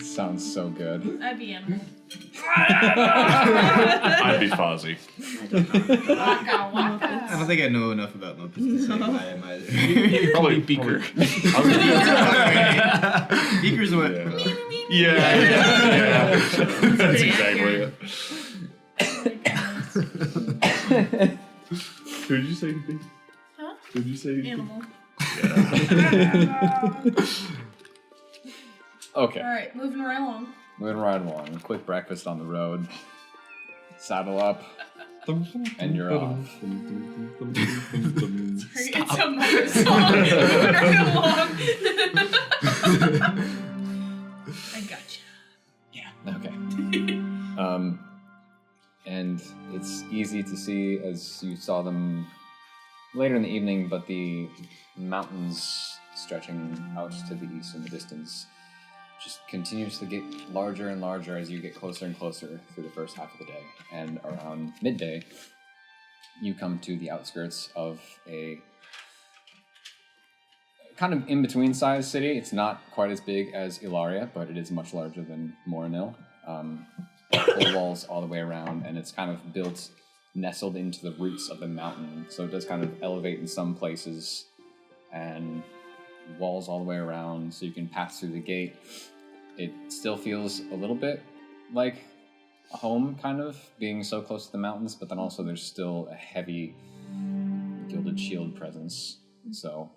Sounds so good. I'd be animal. I'd be Fozzie. Waka waka. I don't think I know enough about Muppets to say who I am either. Probably Beaker. Beaker's what? Yeah. That's exactly it. Who did you say to be? Huh? Who did you say? Animal. Okay. Alright, moving right along. Moving right along. Quick breakfast on the road. Saddle up. And you're off. It's a Muppet song. Moving right along. I gotcha. Okay. And it's easy to see as you saw them later in the evening, but the mountains stretching out to the east in the distance just continues to get larger and larger as you get closer and closer through the first half of the day. And around midday, you come to the outskirts of a kind of in-between size city. It's not quite as big as Ilaria, but it is much larger than Morinil. Full walls all the way around, and it's kind of built nestled into the roots of the mountain, so it does kind of elevate in some places, and walls all the way around, so you can pass through the gate. It still feels a little bit like a home, kind of, being so close to the mountains, but then also there's still a heavy gilded shield presence, so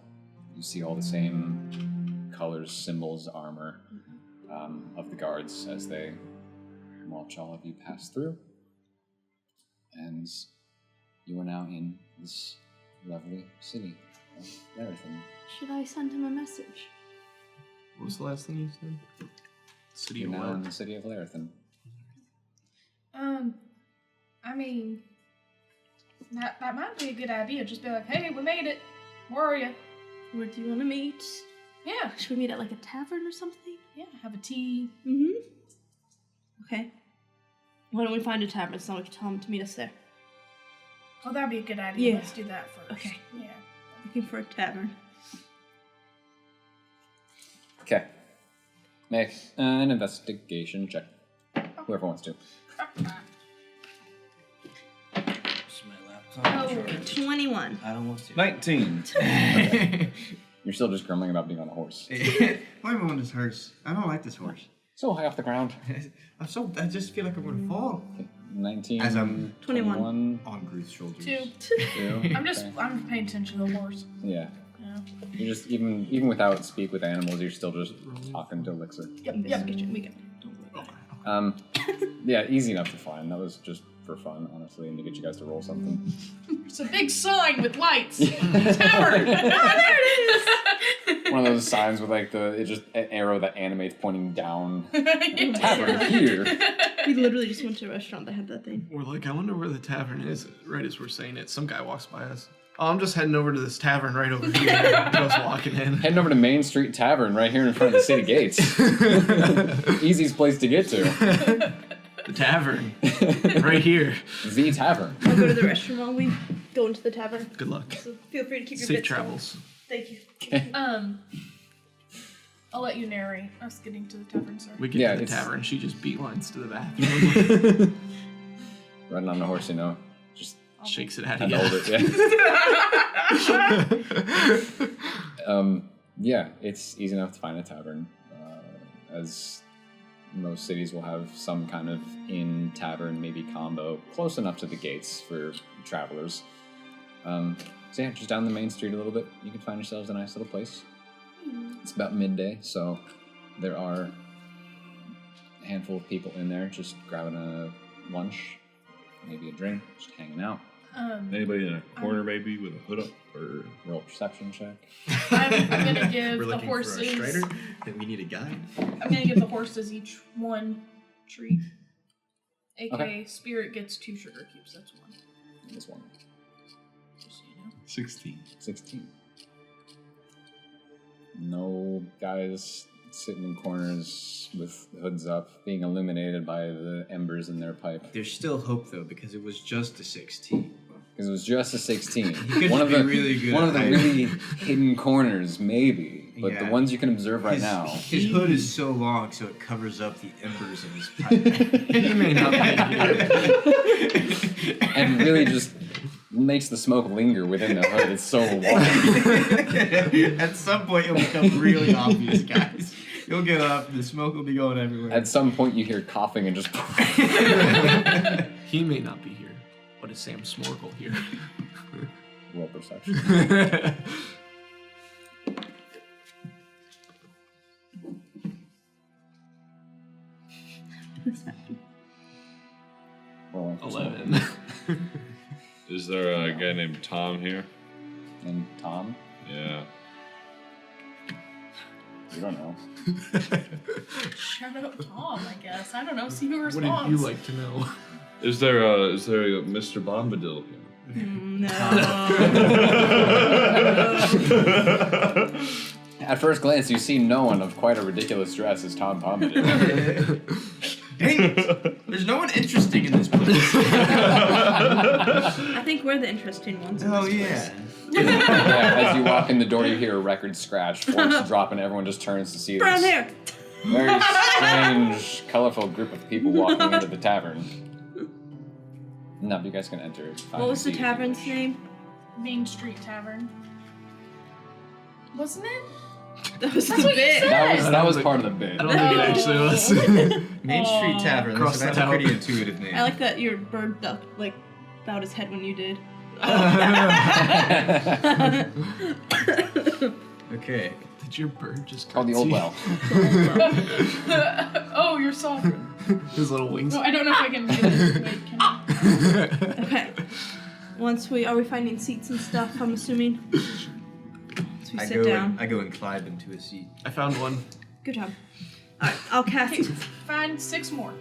you see all the same colors, symbols, armor of the guards as they watch all of you pass through. And you are now in this lovely city of Larathan. Should I send him a message? What was the last thing you said? City You're of now in what? the city of Larathan. I mean, that might be a good idea. Just be like, hey, we made it. Where are you? Where do you want to meet? Yeah. Should we meet at like a tavern or something? Yeah, have a tea. Mm-hmm. Okay. Why don't we find a tavern so we can tell him to meet us there? Oh, that'd be a good idea. Yeah. Let's do that first. Okay. Yeah. Looking for a tavern. Okay. Make an investigation check. Whoever wants to. It's my laptop. Oh, 21. I don't want to. 19. You're still just grumbling about being on a horse. Why am I on this horse? I don't like this horse. So high off the ground. I just feel like I'm gonna fall. 19. As I'm 21. on Groot's shoulders. 2. 2. I'm paying attention to the horse. Yeah. Yeah. You're just, even without speak with animals, you're still just talking to Elixir. Yep, get you. We got it. Yeah, easy enough to find. That was just for fun, honestly, and to get you guys to roll something. It's a big sign with lights. Tavern. There it is. One of those signs with like an arrow that animates pointing down. Tavern here. We literally just went to a restaurant that had that thing. We're like, I wonder where the tavern is. Right as we're saying it, some guy walks by us. Oh, I'm just heading over to this tavern right over here. Just walking in. Heading over to Main Street Tavern right here in front of the city gates. Easiest place to get to. The tavern. Right here. The Tavern. I'll go to the restroom while we go into the tavern. Good luck. So feel free to keep your Safe bits travels. going. Thank you. I'll let you narrate us getting to the tavern, sir. We get Yeah, to the it's- tavern. She just beelines to the bathroom. Riding on a horse, just Shakes it out of and you. hold it. Yeah. Yeah, it's easy enough to find a tavern, as most cities will have some kind of inn, tavern, maybe combo, close enough to the gates for travelers. So yeah, just down the main street a little bit, you can find yourselves a nice little place. It's about midday, so there are a handful of people in there just grabbing a lunch, maybe a drink, just hanging out. Anybody in a corner maybe with a hood up or Roll a perception check. I'm gonna give We're the looking for a horses. strider, and we need a guide. I'm gonna give the horses each one treat. AKA Okay. Spirit gets 2 sugar cubes. That's one. This one. Just so you know. 16. 16. No guys sitting in corners with hoods up, being illuminated by the embers in their pipe. There's still hope though, because it was just a 16. Because it was just a 16. could One of be the really good one of the at really hidden corners, maybe. But the Yeah. ones you can observe right now. His hood is so long, so it covers up the embers in his pipe. He may not be. And really just makes the smoke linger within the hood. It's so long. At some point, it'll become really obvious, guys. You'll get up, the smoke will be going everywhere. At some point, you hear coughing and just. He may not be here, but is Sam Smorgle here? Roll perception. Roll 11. Is there a guy named Tom here? And Tom? Yeah. You don't know. Shout out Tom, I guess. I don't know. See who What responds. would you like to know? Is there a Mr. Bombadil here? No. At first glance, you see no one of quite a ridiculous dress as Tom Bombadil. Dang it! There's no one interesting in this place. I think we're the interesting ones. In Oh, this yeah. place. Yeah, as you walk in the door, you hear a record scratch, forks drop, and everyone just turns to see Brown this hair. very strange, colorful group of people walking into the tavern. No, but you guys can enter. What was the tavern's name? Main Street Tavern. Wasn't it? That was That's the what you bit. said. That was part of the bit. I don't think it actually was. Main Street Aw. Tavern. Cross That's that a pretty out. intuitive name. I like that your bird duck like bowed his head when you did. Okay. Did your bird just Called the Old Well. Oh, you're sovereign. His little wings. No, I don't know if I can do this. Wait, can I? Okay. Are we finding seats and stuff? I'm assuming. Once we sit down. I go and climb into a seat. I found one. Good job. All right, I'll cast. Find 6 more.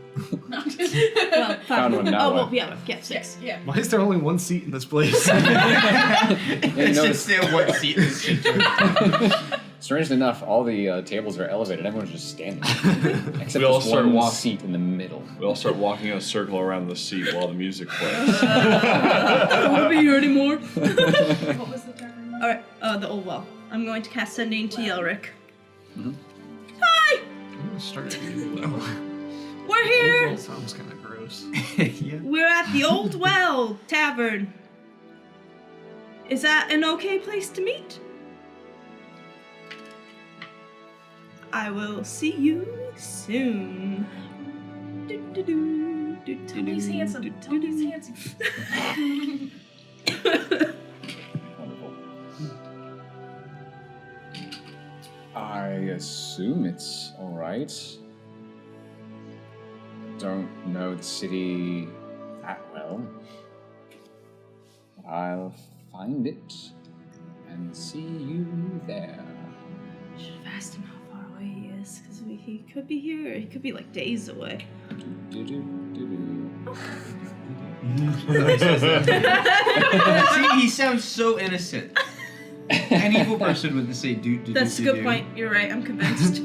No, just Well, Found one now, Oh well, what? yeah, 6. yeah. Why is there only one seat in this place? It's just still one seat in this situation. Strangely enough, all the tables are elevated. Everyone's just standing, except We all this start one walking. seat in the middle. We all start walking in a circle around the seat while the music plays. I don't want to be here anymore. What was the tavern? All right, the Old Well. I'm going to cast Sending to Yelric. Mm-hmm. Hi, I'm gonna start at you. Well, we're here. sounds kind of gross. Yeah. We're at the Old Well Tavern. Is that an okay place to meet? I will see you soon. Tell me he's handsome. Tell me he's handsome. Wonderful. I assume it's all right. Don't know the city that well. But I'll find it and see you there. Should have asked him how far away he is, because he could be here, or he could be like days away. Do-do-do-do. See, he sounds so innocent. An evil person would say, "Do." That's a good point. You're right. I'm convinced.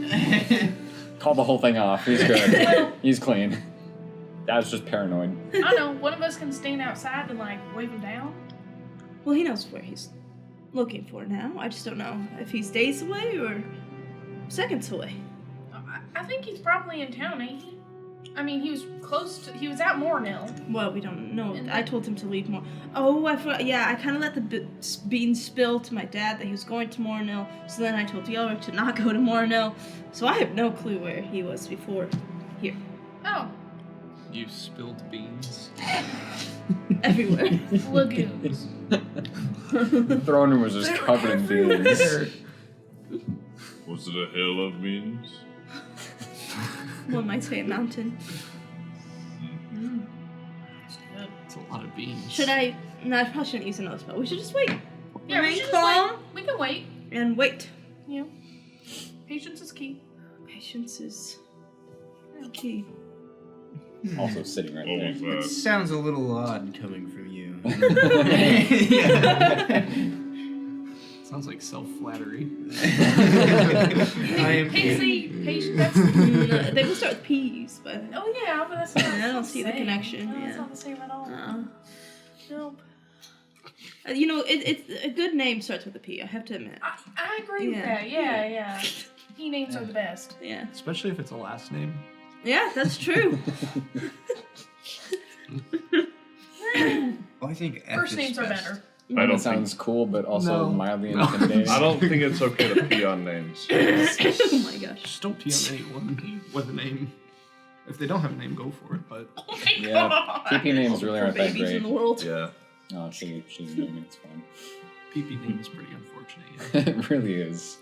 Call the whole thing off. He's good. He's clean. That was just paranoid. I don't know. One of us can stand outside and like wave him down. Well, he knows where he's looking for now. I just don't know if he's days away or seconds away. I think he's probably in town, ain't he? I mean, he was close to. He was at Mornell. Well, we don't know. I told him to leave more. Oh, I forgot. Yeah, I kind of let the beans spill to my dad that he was going to Mornell. So then I told Yelric to not go to Mornell. So I have no clue where he was before here. Oh, You spilled beans. Everywhere. lagoons. The throne room was just covered in beans. Was it a hill of beans? One might say a mountain. That's good. It's a lot of beans. Should I? No, I probably shouldn't use another spell. We should just wait. Yeah, we Remain should just calm wait. We can wait. and wait. You know, patience is key. Patience is key. Also sitting right What there. was That that? sounds a little odd coming from you. It's Sounds like self-flattery. I am Pixie, that's. They will start with P's, but Oh yeah, but that's not. I don't the see the same. connection, No, it's yeah. not the same at all. Nope. you know, it's a good name starts with a P. I have to admit. I agree with Yeah. that. Yeah. P names are the best. Yeah. Especially if it's a last name. Yeah, that's true. I think F First is names are best. better. I don't It sounds cool, but also No. mildly No. intimidating. I don't think it's okay to pee on names. Oh my gosh. Just don't pee on anyone with a name. If they don't have a name, go for it. But Oh my Yeah, god. PP names really For aren't that babies great. in the world. Yeah. Oh, she knew me. It's fine. PP name is pretty unfortunate. Yeah. It really is.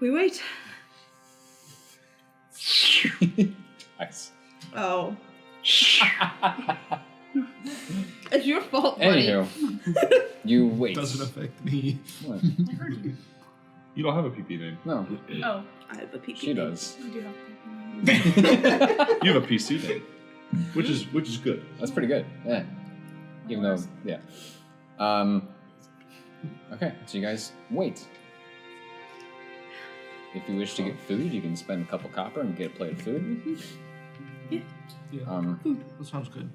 We wait. Nice. Oh. It's your fault, buddy. Anywho, you wait. Doesn't affect me. What? I heard you. You don't have a PP name. No, Oh, I have a PP. she does. you do have You have a PC name, which is good. That's pretty good. Yeah. Even though, yeah. Okay, so you guys wait. If you wish to get food, you can spend a couple copper and get a plate of food. Yeah. That sounds good.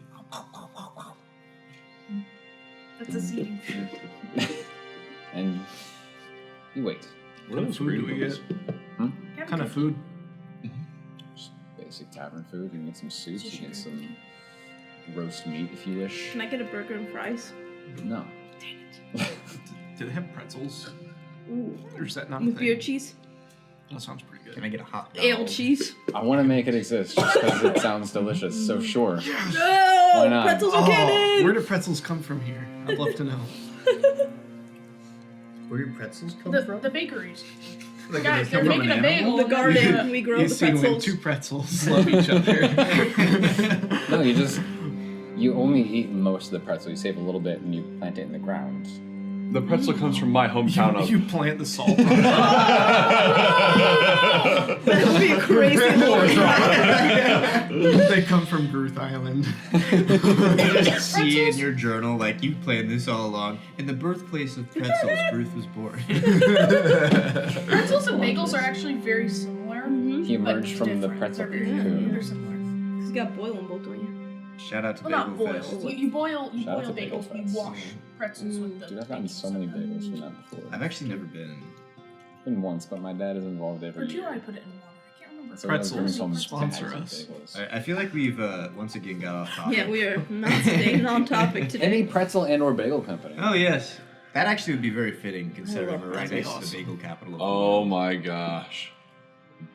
That's a seating food. And you wait. What kind of food do we get? What kind of food? Just basic tavern food. You can get some soups. You can get some roast meat if you wish. Can I get a burger and fries? No. Do they have pretzels? Ooh. Or is that not a With thing? beer cheese? That sounds pretty good. Can I get a hot dog? Ale cheese? I want to make it exist just because it sounds delicious. So sure. No! Why not? Pretzels are Oh, canon! where do pretzels come from here? I'd love to know. Where do pretzels come from? The bakeries. Like, Guys, do they're they come from making a an bagel. animal? The and they're garden, gonna- we grow You the see when pretzels. two pretzels love each other. No, you only eat most of the pretzel. You save a little bit and you plant it in the ground. The pretzel comes from my hometown of. You plant the salt. That would be a crazy lore. They come from Gruth Island. You just see in your journal, like, you planned this all along. In the birthplace of pretzels, Ruth was born. Pretzels and bagels are actually very similar. He but emerged from the different. pretzel They're very cocoon. They're similar. Because you got boil them both, don't you? Shout out to Well, not Bagel boil. Fest. You boil Shout out to bagels. Bagel You Fest. wash pretzels with the. Dude, I've gotten so many bagels from that before. I've actually never been. Been once, but my dad is involved every Or do year. I put it in water? I can't remember. So we always Pretzels bring home sponsor bags of us. bagels. I feel like we've once again got off topic. Yeah, we are not staying on topic today. Any pretzel and or bagel company. Oh yes, that actually would be very fitting considering love we're right that'd next be to the bagel capital of the Oh world. my gosh.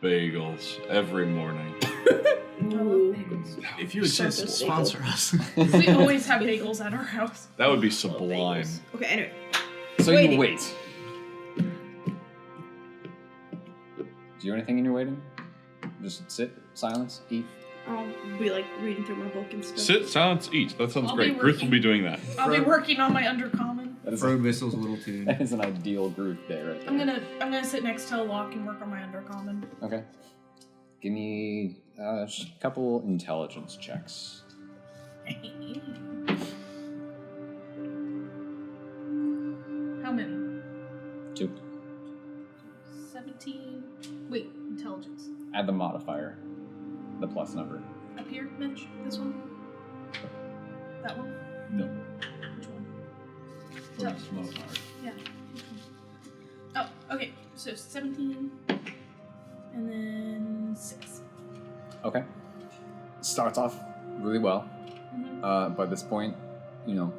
Bagels every morning. I love bagels. If you exist, Circus sponsor us. We always have bagels at our house. That would be sublime. Okay, anyway. So Waiting. you wait. Do you do anything in your waiting? Just sit, silence, eat. I'll be like reading through my book and stuff. Sit, silence, eat. That sounds I'll be great. Ruth will working. be doing that. I'll be working on my undercommon. That is, Frog whistles a little tune. that is an ideal group day right there. I'm gonna sit next to a lock and work on my undercommon. Okay. Give me just a couple intelligence checks. How many? 2. 17. Wait, intelligence. Add the modifier. The plus number. Up here, Mitch? This one? That one? No. Which one? Bonus modifier. Yeah. Oh, okay. So 17. And then 6. Okay. Starts off really well. Mm-hmm. By this point, you know,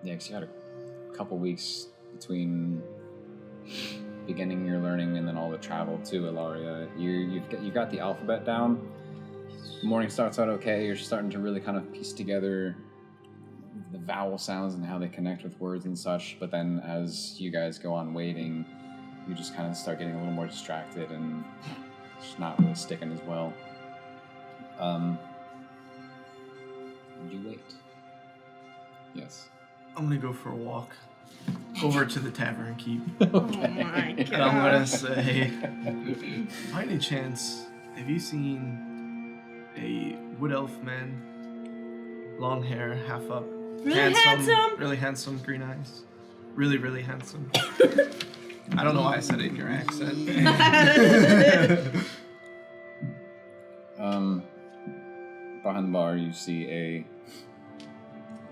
yeah, 'cause you had a couple weeks between beginning your learning and then all the travel to Ilaria. You've got the alphabet down. The morning starts out okay. You're starting to really kind of piece together the vowel sounds and how they connect with words and such. But then as you guys go on waiting, you just kind of start getting a little more distracted and it's not really sticking as well. You wait. Yes. I'm gonna go for a walk over to the tavern keep. Oh my And I'm gonna god. say, by any chance, have you seen a wood elf man, long hair, half up, Really handsome. Really handsome, green eyes. Really, really handsome. I don't know why I said it in your accent. Behind the bar, you see a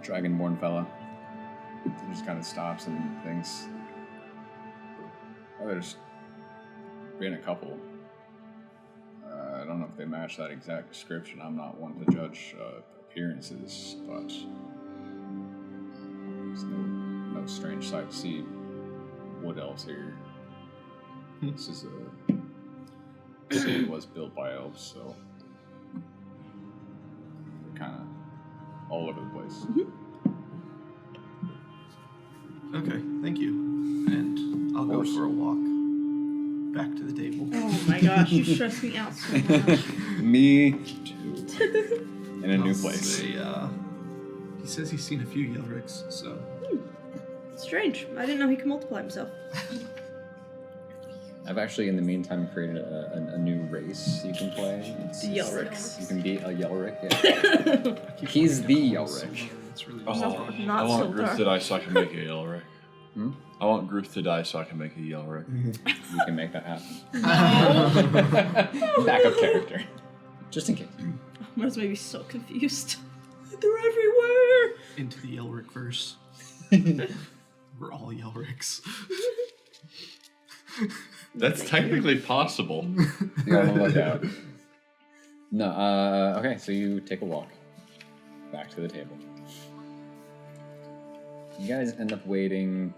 dragonborn fella. He just kind of stops and thinks, "Oh, there's been a couple. I don't know if they match that exact description. I'm not one to judge appearances, but there's no strange sight to see wood elves here. This is a city was built by elves, so they're kind of all over the place." Okay, thank you. And I'll go for a walk back to the table. Oh my gosh, you stress me out so much. Me too. In a new place. Say, he says he's seen a few Yelrics, so. Strange. I didn't know he could multiply himself. I've actually, in the meantime, created a new race you can play. The Yelrics. You can be a Yelric. Yeah. He's the Yelric. It's really Oh, Not I want so Gruth dark. to die so I can make a Yelric. Hmm? I want Gruth to die so I can make a Yelric. You can make that happen. Backup character. Just in case. Mars may be so confused. They're everywhere. Into the Yelric verse. We're all Yelrics. That's technically possible. You're on the lookout. No, okay, so you take a walk back to the table. You guys end up waiting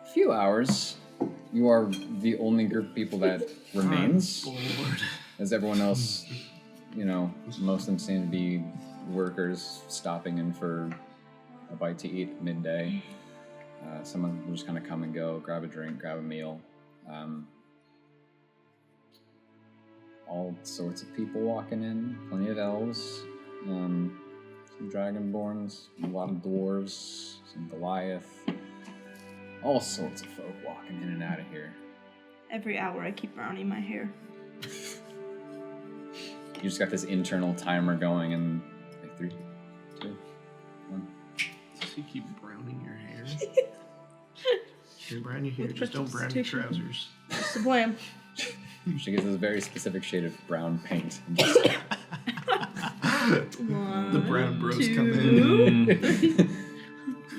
a few hours. You are the only group of people that remains. Bored. As everyone else, most of them seem to be workers stopping in for a bite to eat at midday. Some of them will just kind of come and go, grab a drink, grab a meal. All sorts of people walking in, plenty of elves, some dragonborns, a lot of dwarves, some Goliath, all sorts of folk walking in and out of here. Every hour I keep browning my hair. You just got this internal timer going, and like 3, 2, 1. Does he keep browning your hair? You brown your hair, With just don't brown your prestidigitation. trousers. What's the plan? She gets this very specific shade of brown paint. One, The brown bros two. come in.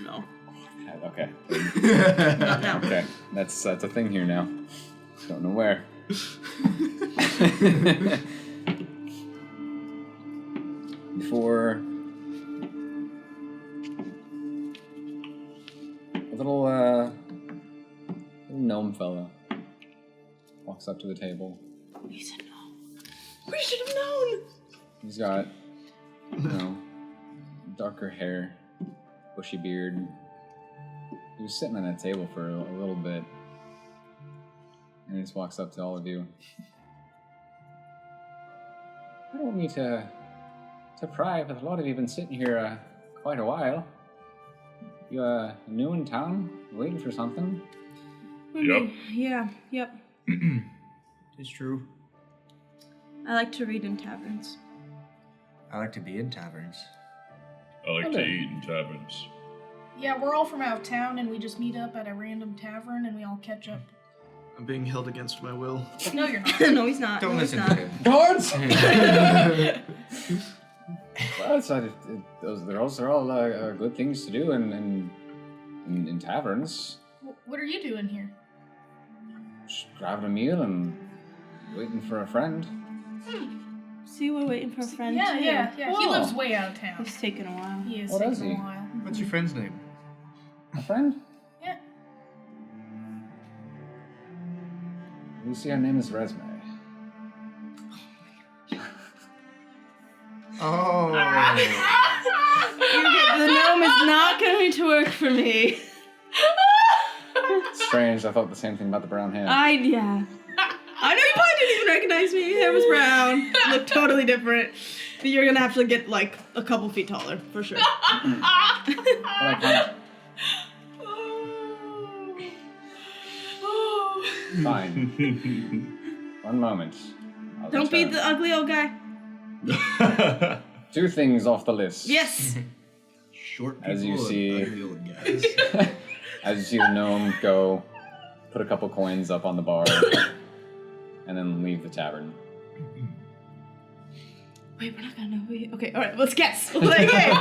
No, Okay. not now. Okay. That's a thing here now. Don't know where. Before a little gnome fella walks up to the table. You said no. We should have known. He's got, darker hair, bushy beard. He was sitting on that table for a little bit, and he just walks up to all of you. I don't mean to pry, but a lot of you have been sitting here quite a while. You new in town, waiting for something? Yep. Yeah, yep. It's true. I like to read in taverns. I like to be in taverns. I like to eat in taverns. Yeah, we're all from out of town, and we just meet up at a random tavern, and we all catch up. I'm being held against my will. No, you're not. No, he's not. Don't no, he's listen not. to him. Guards! Well, those are all good things to do in taverns. What are you doing here? Just grabbing a meal and waiting for a friend. See, we're waiting for a friend Yeah, too. yeah. He Oh. lives way out of town. It's taking a while. He is What taking is a he? while. What's your friend's name? A friend? Yeah. You see, her name is Resme. Oh. The gnome is not going to work for me. Strange, I thought the same thing about the brown hair. Yeah. I know you probably didn't even recognize me. Hair was brown. Looked totally different. But you're gonna have to get like a couple feet taller, for sure. But I can't. Fine. One moment. I'll Don't be return. the ugly old guy. 2 things off the list. Yes. short people As you see- and ugly old guys. As you see the gnome go, put a couple coins up on the bar, and then leave the tavern. Wait, we're not gonna know who you... Okay, alright, let's guess. We'll play a game.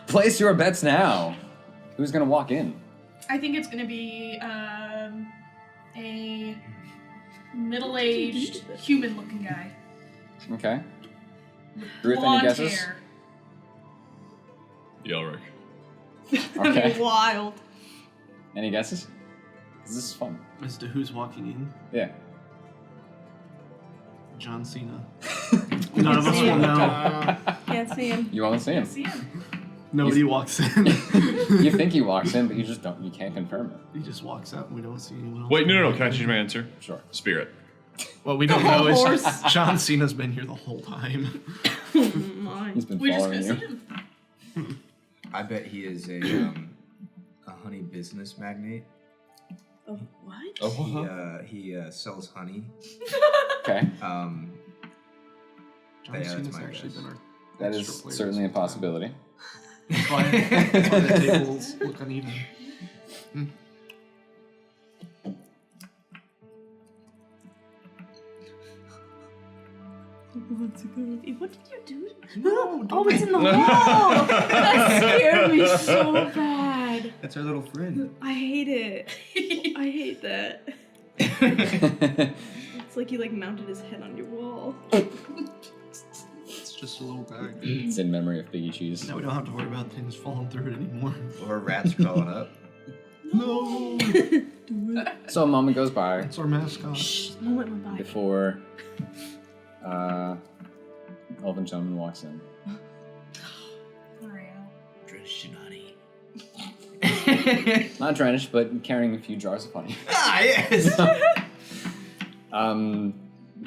Place your bets now. Who's gonna walk in? I think it's gonna be a middle-aged, human-looking guy. Okay. Ruth, any Blonde guesses? hair. Yelric. That'd Okay. be wild. Any guesses? 'Cause this is fun. As to who's walking in, Yeah. John Cena. None of us will know. Can't see him. You won't see him. See him. Nobody walks in. You think he walks in, but you just don't. You can't confirm it. He just walks out and we don't see anyone else. Wait, no. Can I change my answer? Sure. Spirit. What we don't know is John Cena's been here the whole time. He's been We just following gonna see you. him. I bet he is a honey business magnate. Oh, what? Oh, He sells honey. okay. John Yeah, that's Cena's my actually guess. been our That extra is player certainly a this whole time. possibility. That's why the tables look uneven. What did you do? No, oh, it's in the wall. That scared me so bad. That's our little friend. I hate it. I hate that. It's like you mounted his head on your wall. It's just a little bag. It's in memory of Biggie Cheese. Now we don't have to worry about things falling through it anymore. Or rats crawling up. No! So a moment goes by That's our mascot. Shh, moment went by. before Elvin Gentleman walks in. Mario. Drenched in honey. Not drenched, but carrying a few jars of honey. Ah, yes!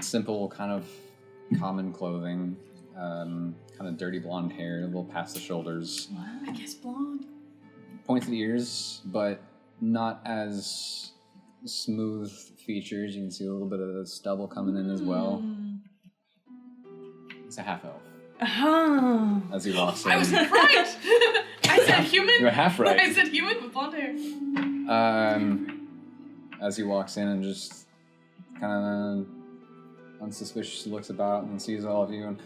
Simple, kind of common clothing, kind of dirty blonde hair, a little past the shoulders, I guess blonde. pointed ears, but not as smooth features. You can see a little bit of the stubble coming in as well. He's a half elf Oh. as he walks in. I was right. I said human. You're half right. I said human with blonde hair. As he walks in and just kind of unsuspiciously looks about and sees all of you and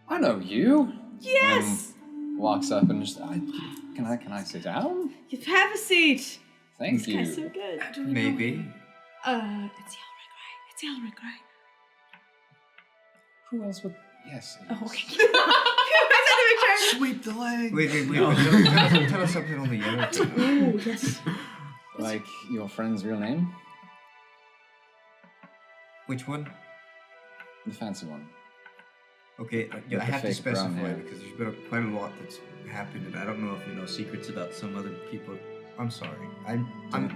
I know you. Yes. And walks up and just can I sit down? You have a seat. Thank This you. guy's so good. Maybe. It's Yelric, right? It's Yelric, right? Who else would? Yes. Oh, okay. I had to make sure. Sweep the leg! Wait. No. Tell us something on the yellow. Oh, yes. Like your friend's real name? Which one? The fancy one. Okay, With I the have to fake brown specify hair. because there's been quite a lot that's happened, and I don't know if you know secrets about some other people. I'm sorry.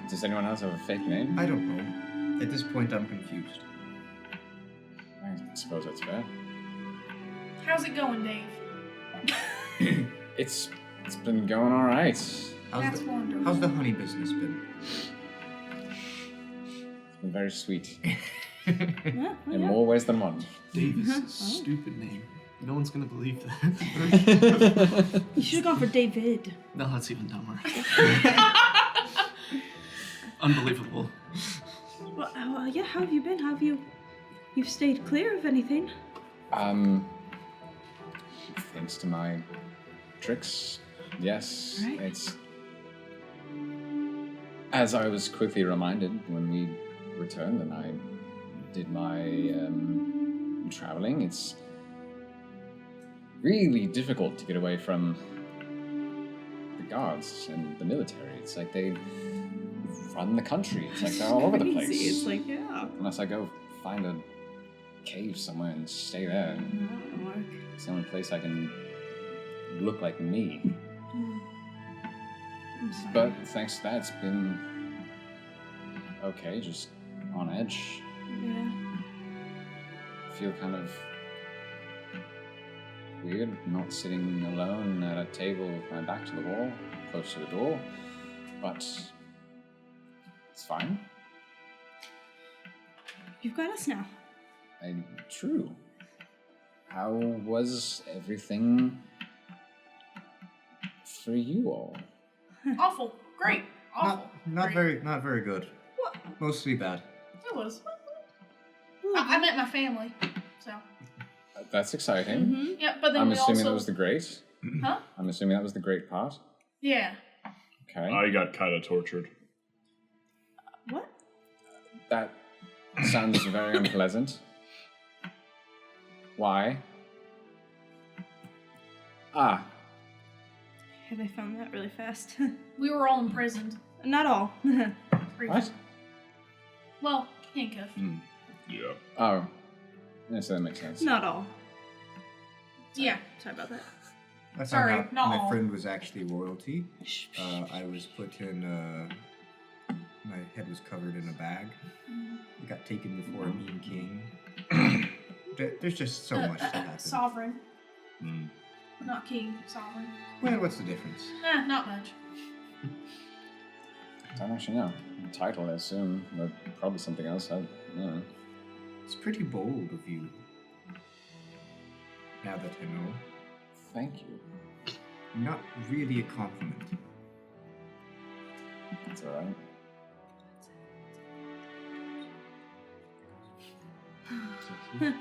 Does anyone else have a fake name? I don't know. At this point, I'm confused. I suppose that's fair. How's it going, Dave? It's been going all right. That's wonderful. How's the honey business been? It's been very sweet Yeah, oh, in yeah. more ways than one. Dave is a stupid name. No one's gonna believe that. You should have gone for David. No, that's even dumber. Unbelievable. Well, yeah, how have you been? How have you... You've stayed clear of anything? Thanks to my tricks, yes. Right. It's as I was quickly reminded when we returned and I did my traveling. It's really difficult to get away from the guards and the military. It's like they run the country. It's like they're all over the place. Crazy. It's like, yeah. Unless I go find a cave somewhere and stay there. That'll work. It's the only place I can look like me. I'm sorry. But thanks to that, it's been okay, just on edge. Yeah. I feel kind of weird not sitting alone at a table with my back to the wall, close to the door. But it's fine. You've got us now. True. How was everything for you all. Awful. Great. Awful. Not Great. very good. What? Mostly bad. It was. I met my family, so. That's exciting. Mm-hmm. Yeah, but then I'm we assuming also. that was the great. Huh? I'm assuming that was the great part. Yeah. Okay. I got kind of tortured. What? That sounds very unpleasant. Why? Ah, Yeah, they found that really fast. We were all imprisoned. Not all. what? Well, handcuffed. Yeah. Oh. Yeah, so that makes sense. Not all. Yeah. Sorry about that. I found Sorry, out not my all. friend was actually royalty. I was put in. My head was covered in a bag. I got taken before a mean king. There's just so much that happened. Sovereign. Mm. Not king. Sovereign. Well, what's the difference? Not much. I don't actually know. The title, I assume. Or probably something else. I don't know. It's pretty bold of you. Now that I know. Thank you. Not really a compliment. That's alright.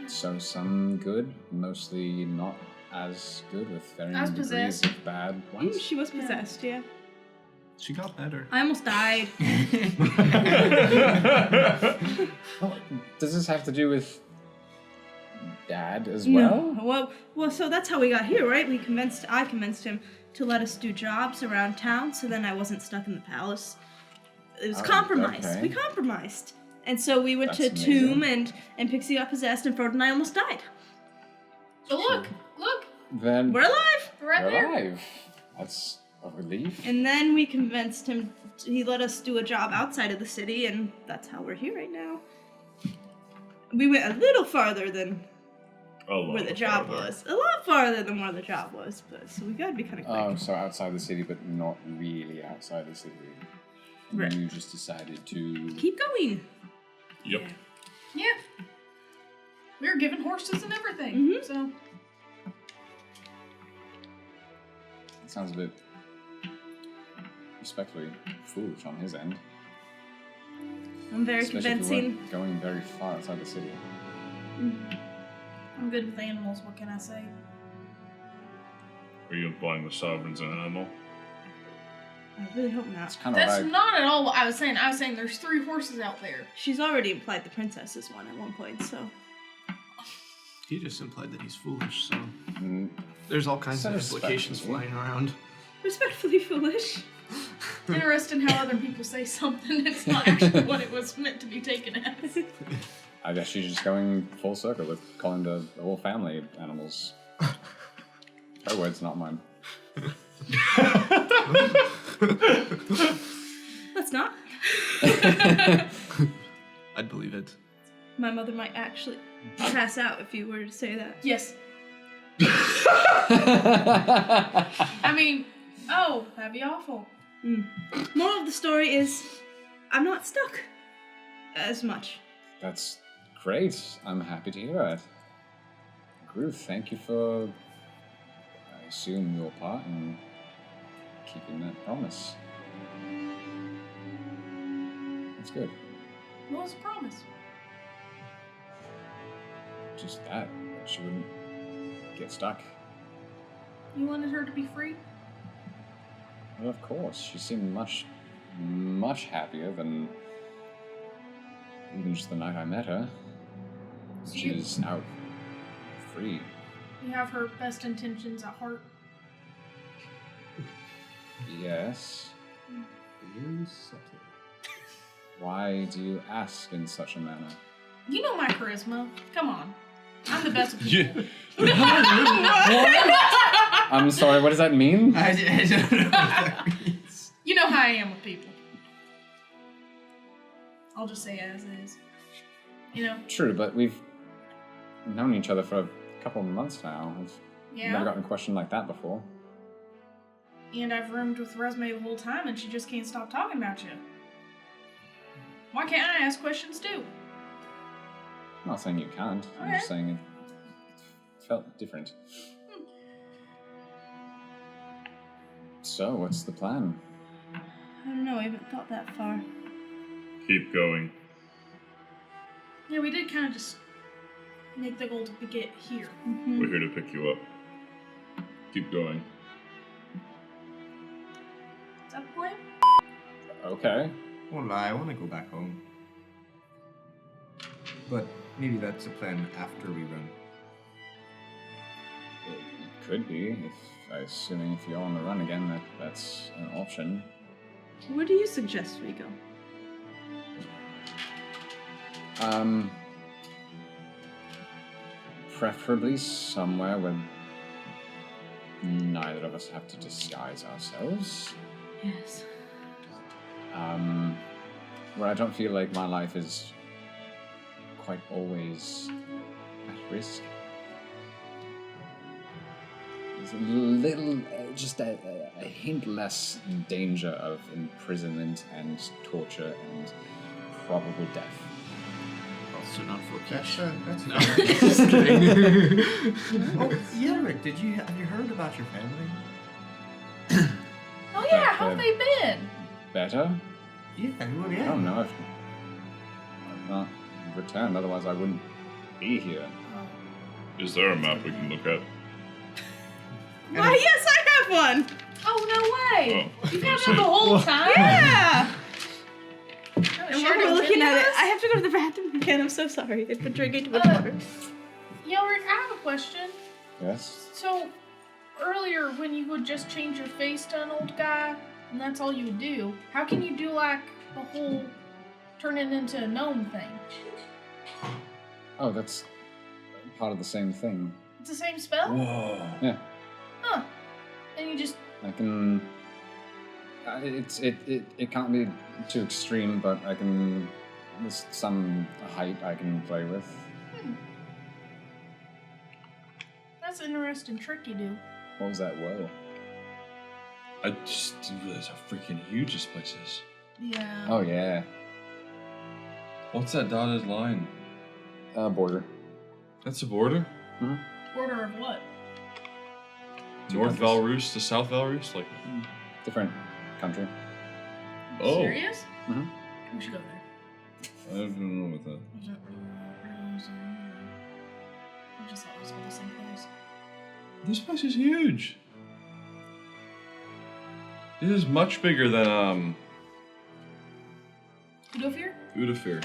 So some good, mostly not as good, with varying I was degrees possessed. of bad. What? She was possessed, yeah. She got better. I almost died. Oh, does this have to do with Dad as well? No. Well, so that's how we got here, right? I convinced him to let us do jobs around town, so then I wasn't stuck in the palace. It was Oh, compromised. okay. We compromised. And so we went That's to Tomb, amazing. and Pixie got possessed, and Frodo and I almost died. But look. Then We're alive! We're right you're there. alive. That's a relief. And then we convinced him, he let us do a job outside of the city, and that's how we're here right now. We went a little farther than where the job was. A lot farther than where the job was, but so we gotta be kind of quick. Oh, so outside the city, but not really outside the city. Right. You just decided to. Keep going. Yep. Yeah. We were given horses and everything. Mhm. So. It sounds a bit respectfully foolish on his end. I'm very Especially if you convincing. weren't going very far outside the city. I'm good with animals, what can I say? Are you implying the sovereign's an animal? I really hope not. It's kind of That's like. not at all what I was saying. I was saying there's 3 horses out there. She's already implied the princess is one at one point, so. He just implied that he's foolish, so Mm, there's all kinds So of implications respectfully. flying around. Respectfully foolish. Interesting how other people say something. It's not actually what it was meant to be taken as. I guess she's just going full circle with calling the whole family animals. Her words, not mine. Let's not. I'd believe it. My mother might actually pass out if you were to say that. Yes. I mean, oh, that'd be awful. Moral of the story is, I'm not stuck as much. That's great. I'm happy to hear it. Groove, thank you for, I assume, your part in keeping that promise. That's good. What was the promise? Just that she wouldn't get stuck. You wanted her to be free? Well, of course. She seemed much, much happier than even just the night I met her. So She's out free. You have her best intentions at heart. Yes. Very subtle. Why do you ask in such a manner? You know my charisma. Come on. I'm the best of people. I'm sorry, what does that mean? I don't know what that means. You know how I am with people. I'll just say as is. You know? True, but we've known each other for a couple of months now. I've never Yeah. gotten a question like that before. And I've roomed with Resme the whole time and she just can't stop talking about you. Why can't I ask questions too? I'm not saying you can't. I'm just saying it felt different. So, what's the plan? I don't know, I haven't thought that far. Keep going. Yeah, we did kind of just make the goal to get here. Mm-hmm. We're here to pick you up. Keep going. Is that the plan? Okay. Won't lie, I want to go back home. But maybe that's a plan after we run. It could be, assuming if you're on the run again, that's an option. Where do you suggest we go? Preferably somewhere where neither of us have to disguise ourselves. Yes. Where I don't feel like my life is quite always at risk. There's a little, just a hint less danger of imprisonment and torture and probable death. Also not for cash. That's No. Just kidding. Oh, Yelric, have you heard about your family? Oh yeah, But, how have they been? Better? Yeah, well, yeah. I don't know. I've not returned, otherwise I wouldn't be here. Is there a map we can look at? Why, yes, I have one! Oh no way! Oh, You've I had was them the gonna whole time. Yeah! Haven't And shared while it we're with looking any at of it, us? I have to go to the bathroom again. I'm so sorry. I've been drinking too much water. Yelric, I have a question. Yes? So, earlier when you would just change your face to an old guy, and that's all you would do, how can you do like the whole turning into a gnome thing? Oh, that's part of the same thing. It's the same spell? Whoa. Yeah. Huh. And you just, I can... It can't be too extreme, but I can... There's some height I can play with. that's an interesting trick you do. What was that? Whoa. I just didn't realize how freaking huge this place is. Yeah. Oh, yeah. What's that dotted line? Border. That's a border? Order of what? North countries. Valroos to South Valroos? Like, Different country. oh. Serious? Mhm. We should go there. I don't know about that. Was it, I just thought it was all the same place. This place is huge. This is much bigger than, Udofir? Udafir.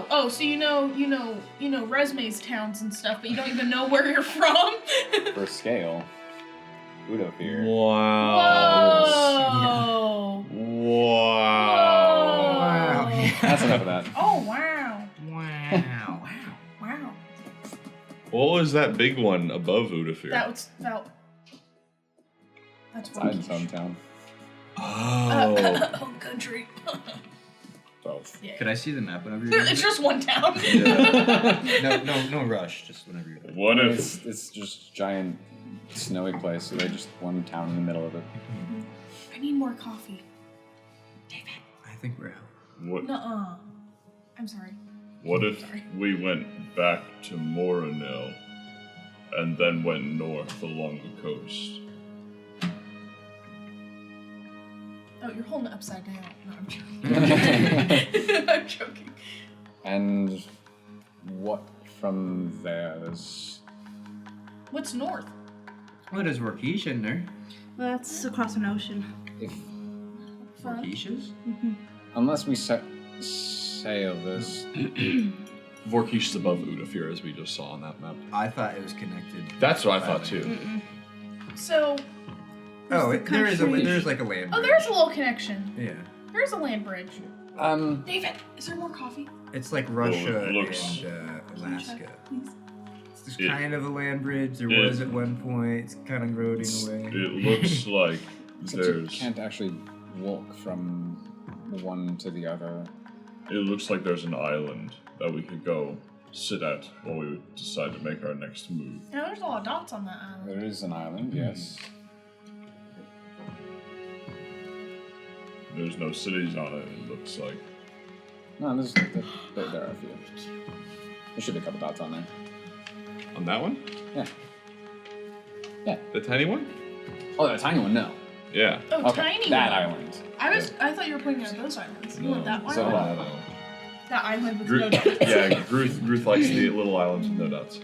Oh, so you know resumes, towns and stuff, but you don't even know where you're from? For scale. Udofir. Wow. Whoa! Wow. Wow. That's enough of that. Oh wow! Wow. Wow! What was that big one above Udafir? That's Inside Volkish. hometown. Oh. Home country. Both. Yeah. Could I see the map whenever you're ready? It's just one town. No rush. Just whenever you're ready. What if It's just giant snowy place, so they just one town in the middle of it. I need more coffee. David. I think we're out. Nuh-uh. I'm sorry. what if Sorry. we went back to Morinil and then went north along the coast? Oh, you're holding it upside down. No, I'm joking. I'm joking. And what from there? There's What's north? Well, there's Vorkish there. Well, that's across an ocean. if Fun. Vorkishes? unless we set sail, there's Vorkish is above Udafir, as we just saw on that map. I thought it was connected. That's what I thought too. Mm-mm. So, Oh, the country. there's like a land. oh, there's a little connection. Yeah. There's a land bridge. um David, is there more coffee? It's like Russia it looks- and Alaska. Please. It's It- kind of a land bridge. There it- was at one point. It's kind of eroding away. It looks like except you there's. can't actually walk from one to the other. It looks like there's an island that we could go sit at while we decide to make our next move. Now, there's a lot of dots on that island. There is an island, yes. There's no cities on it. It looks like. No, there are a few. There should be a couple dots on there. On that one? Yeah. Yeah. The tiny one? Oh, the tiny one, no. Yeah. Oh, Okay, tiny that one. island. I thought you were pointing at those islands. You want that one? So, That island with Groot, no dots. yeah, Groot likes the little islands with no dots.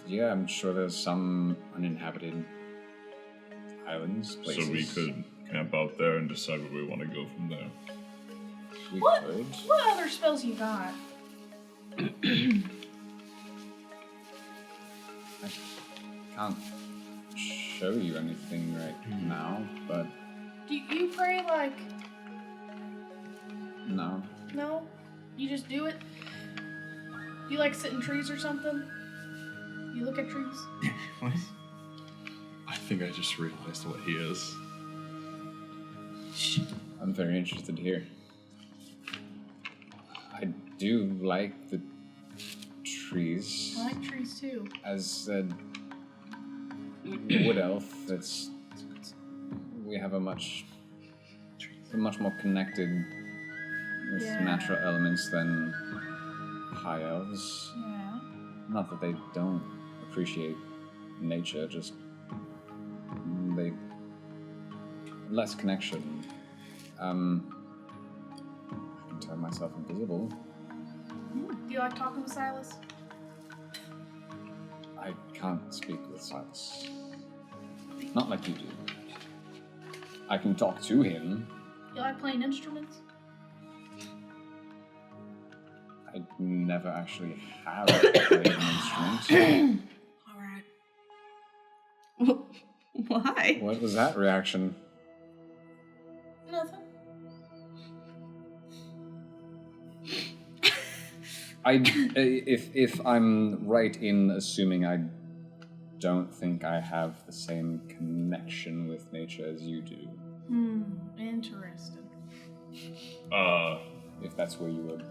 Yeah, I'm sure there's some uninhabited islands, places. So we could camp out there and decide where we want to go from there. We What? could. What other spells you got? Can't show you anything right now, but Do you pray like no. no? You just do it? You like sit in trees or something? You look at trees? What? I think I just realized what he is. I'm very interested to hear. I do like the trees. I like trees too. As a wood elf, we have a much more connected with Yeah. natural elements than high elves. Yeah. Not that they don't appreciate nature, just they less connection. I can turn myself invisible. Do you like talking with Silas? I can't speak with Silas. Not like you do. I can talk to him. You like playing instruments? I never actually have played an instrument. Alright. Why? What was that reaction? Nothing. If I'm right in assuming I don't think I have the same connection with nature as you do. Interesting. If that's where you were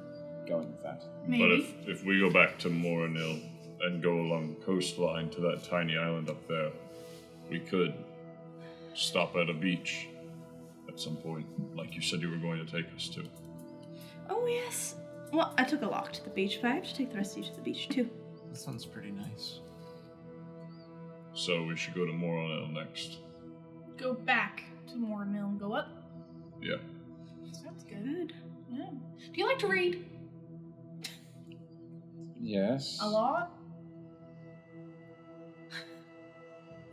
going with that. Maybe. But if we go back to Morinil and go along the coastline to that tiny island up there, we could stop at a beach at some point, like you said you were going to take us to. Oh, yes. Well, I took a walk to the beach, but I have to take the rest of you to the beach, too. That sounds pretty nice. So we should go to Morinil next. Go back to Morinil and go up. Yeah. Sounds good. Good. Yeah. Do you like to read? Yes. A lot?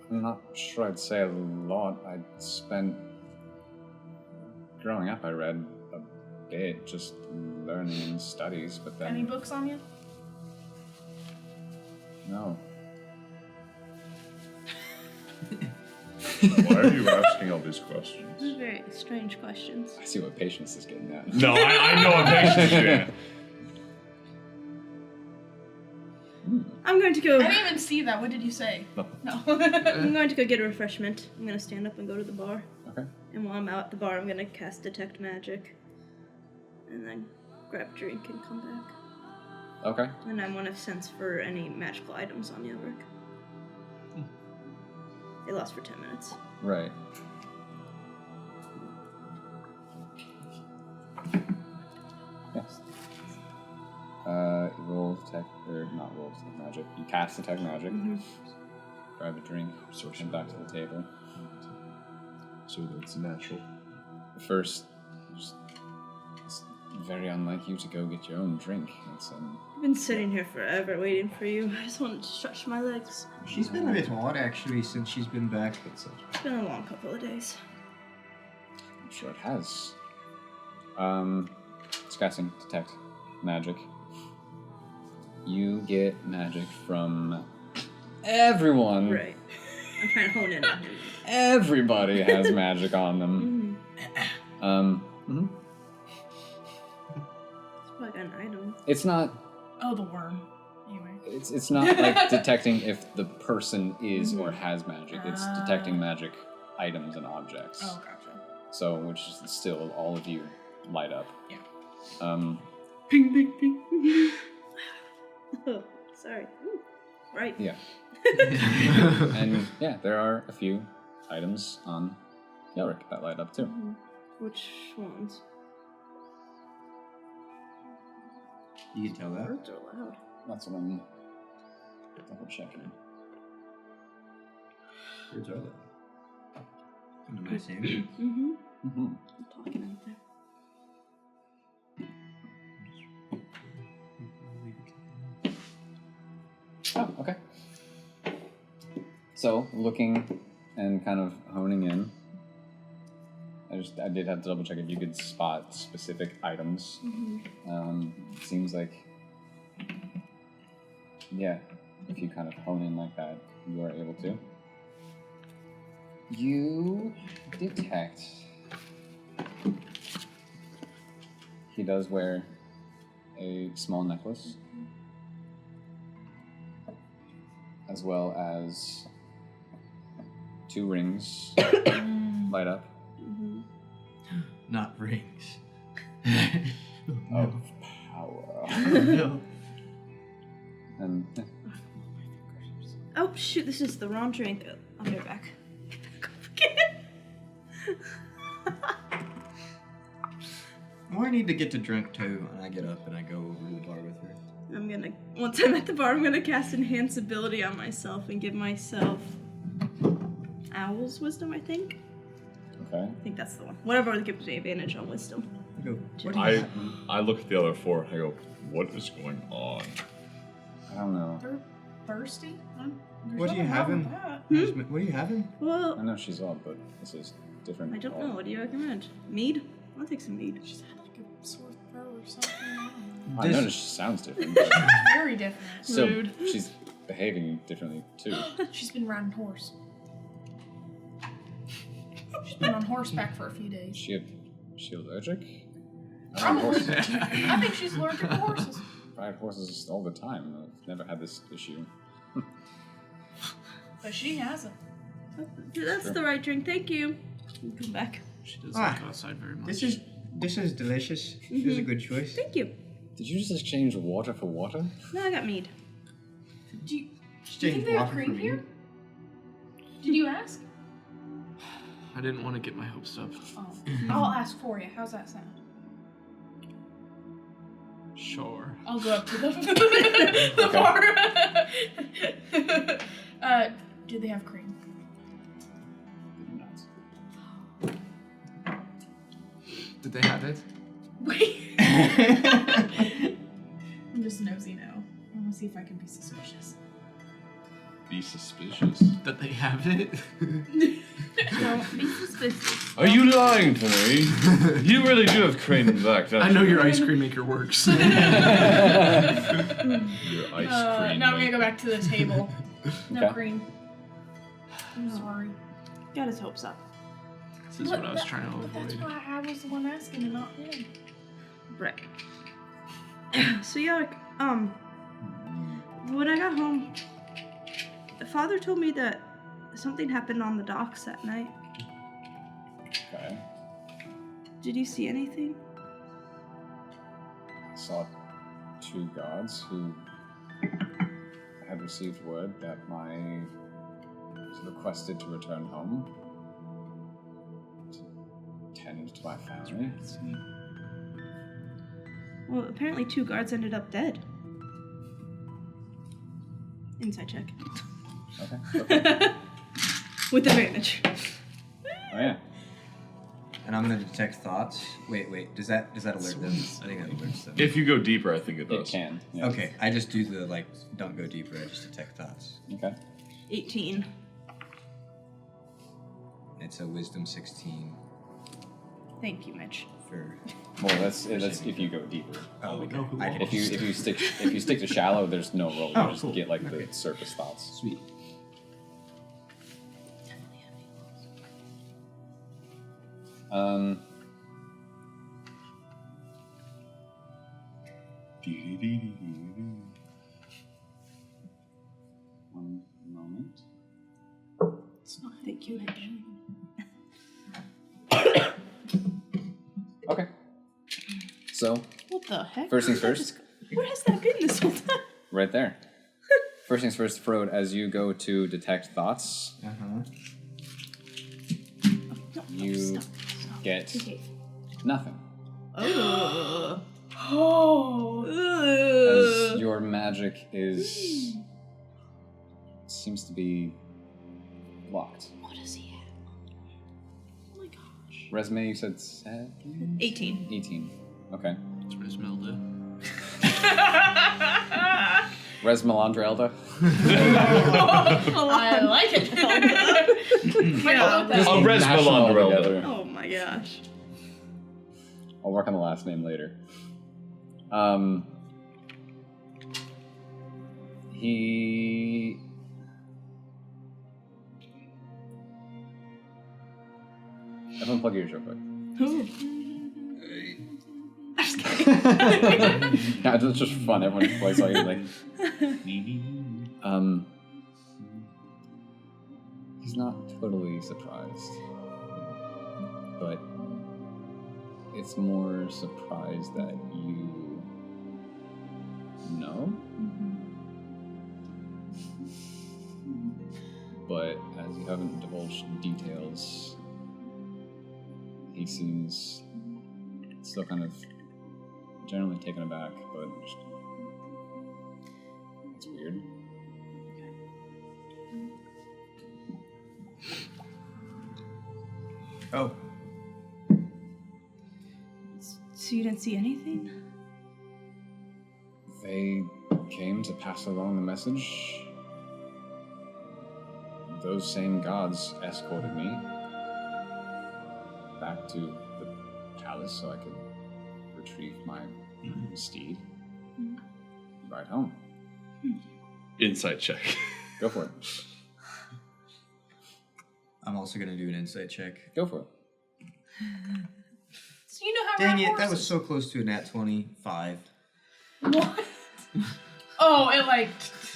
I'm not sure I'd say a lot. Growing up, I read a bit, just learning and studies, but then... Any books on you? No. Why are you asking all these questions? These are very strange questions. I see what Patience is getting at. No, I know what patience is. I'm going to go. I didn't even see that. What did you say? No. No. I'm going to go get a refreshment. I'm going to stand up and go to the bar. Okay. And while I'm out at the bar, I'm going to cast Detect Magic. And then grab a drink and come back. Okay. And I want to sense for any magical items on Yelric. They last for 10 minutes. Right. Yes. Roll detect, or not roll detect magic. You cast detect magic. Grab a drink, and back to the table. So that's natural. First, it's very unlike you to go get your own drink. It's I've been sitting here forever waiting for you. I just wanted to stretch my legs. She's been a bit odd actually since she's been back. It's been a long couple of days. I'm sure it has. It's casting detect magic. You get magic from everyone. Right. I'm trying to hone in on him. Everybody has magic on them. It's probably got an item. It's not. Oh, the worm. Anyway. It's not like detecting if the person is or has magic. It's detecting magic items and objects. Oh, gotcha. So, which is still all of you light up. Yeah. Ping, ping, ping. Oh, sorry. Ooh, right. Yeah. And yeah, there are a few items on Yelric that light up too. Which ones? You can tell that. Words are loud. That's what I'm double checking. Birds are loud. What am I saying? Mm-hmm. Mm-hmm. I'm talking out there. Oh, okay. So, looking and kind of honing in, I did have to double check if you could spot specific items. Seems like, yeah, if you kind of hone in like that, you are able to. You detect he does wear a small necklace, as well as 2 rings light up Not rings. of power. No. And yeah, Oh shoot! This is the wrong drink. I'll be right back. Well, I need to get to drink too, and I get up and I go over to the bar with her. Once I'm at the bar, I'm gonna cast Enhance Ability on myself and give myself Owl's Wisdom, I think. okay. I think that's the one. Whatever gives me advantage on Wisdom. I go, what do you I look at the other 4. I go, what is going on? I don't know. They're thirsty. What are you having? What are you having? Well, I know she's odd, but this is different. I don't know. What do you recommend? Mead? I'll take some mead. She's had like a sore throat or something. I noticed she sounds different. But Very different. still, Rude. she's behaving differently too. She's been riding horse. She's been on horseback for a few days. Is she allergic? I ride Probably. horses. I think she's allergic to horses. I ride horses all the time. I've never had this issue. But she hasn't. That's Sure. the right drink. Thank you. You come back. She doesn't Ah, go outside very much. This is delicious. This is a good choice. Thank you. Did you just exchange water for water? No, I got mead. Do you Exchange think they have water for cream mead. here? Did you ask? I didn't want to get my hopes up. Oh. I'll ask for you. How's that sound? Sure. I'll go up to the bar. Do they have cream? Did they have it? Wait. I'm just nosy now. I want to see if I can be suspicious. Be suspicious. That they have it? Don't be suspicious. Are you lying to me? You really do have cream back, don't I know your ice cream maker works. Your ice Now cream. I'm gonna go back to the table. No Okay. cream. I'm sorry. Got his hopes up. This is what I was trying to But that's avoid. why I was the one asking and not him. Right. So yeah, when I got home, Father told me that something happened on the docks that night. Okay. Did you see anything? I saw 2 gods who had received word that I was requested to return home to tend to my family. Well, apparently 2 guards ended up dead. Inside check. Okay. With advantage. Oh yeah. And I'm gonna detect thoughts. Wait. Does that alert them? I think that alerts them. If you go deeper, I think it It does. can. Yeah. Okay, I just do the don't go deeper. I just detect thoughts. Okay. 18. It's a wisdom 16 Thank you, Mitch. for. Well, that's if you go deeper. Oh, okay. know who I If you stick to shallow, there's no roll. You Oh, just cool. get like Okay. the surface thoughts. Sweet. Um. One moment. Thank you, Mitch. Okay. So, What the heck? First things first. Where has that been this whole time? right there. First things first, Frode, as you go to detect thoughts, you get nothing. Oh. As your magic seems to be Locked. What does he have? Oh my gosh. Resume, you said 7? 18. 18. Okay. It's Resmelda. Resmelandrelda. I like it. Yeah. Just Resmelandrelda. mash them all together. Oh my gosh. I'll work on the last name later. He... Everyone plug ears real quick. Yeah, it's just fun. Everyone plays all like. He's not totally surprised, but it's more surprised that you know. But as you haven't divulged details, he seems still kind of generally taken aback, but just, it's weird. Oh, So you didn't see anything? They came to pass along the message. Those same gods escorted me back to the palace so I could retrieve my steed. Ride home. Insight check. Go for it. I'm also gonna do an insight check. Go for it. So you know how to Dang ride it, that was horses. so close to a nat 25. What? Oh, it like.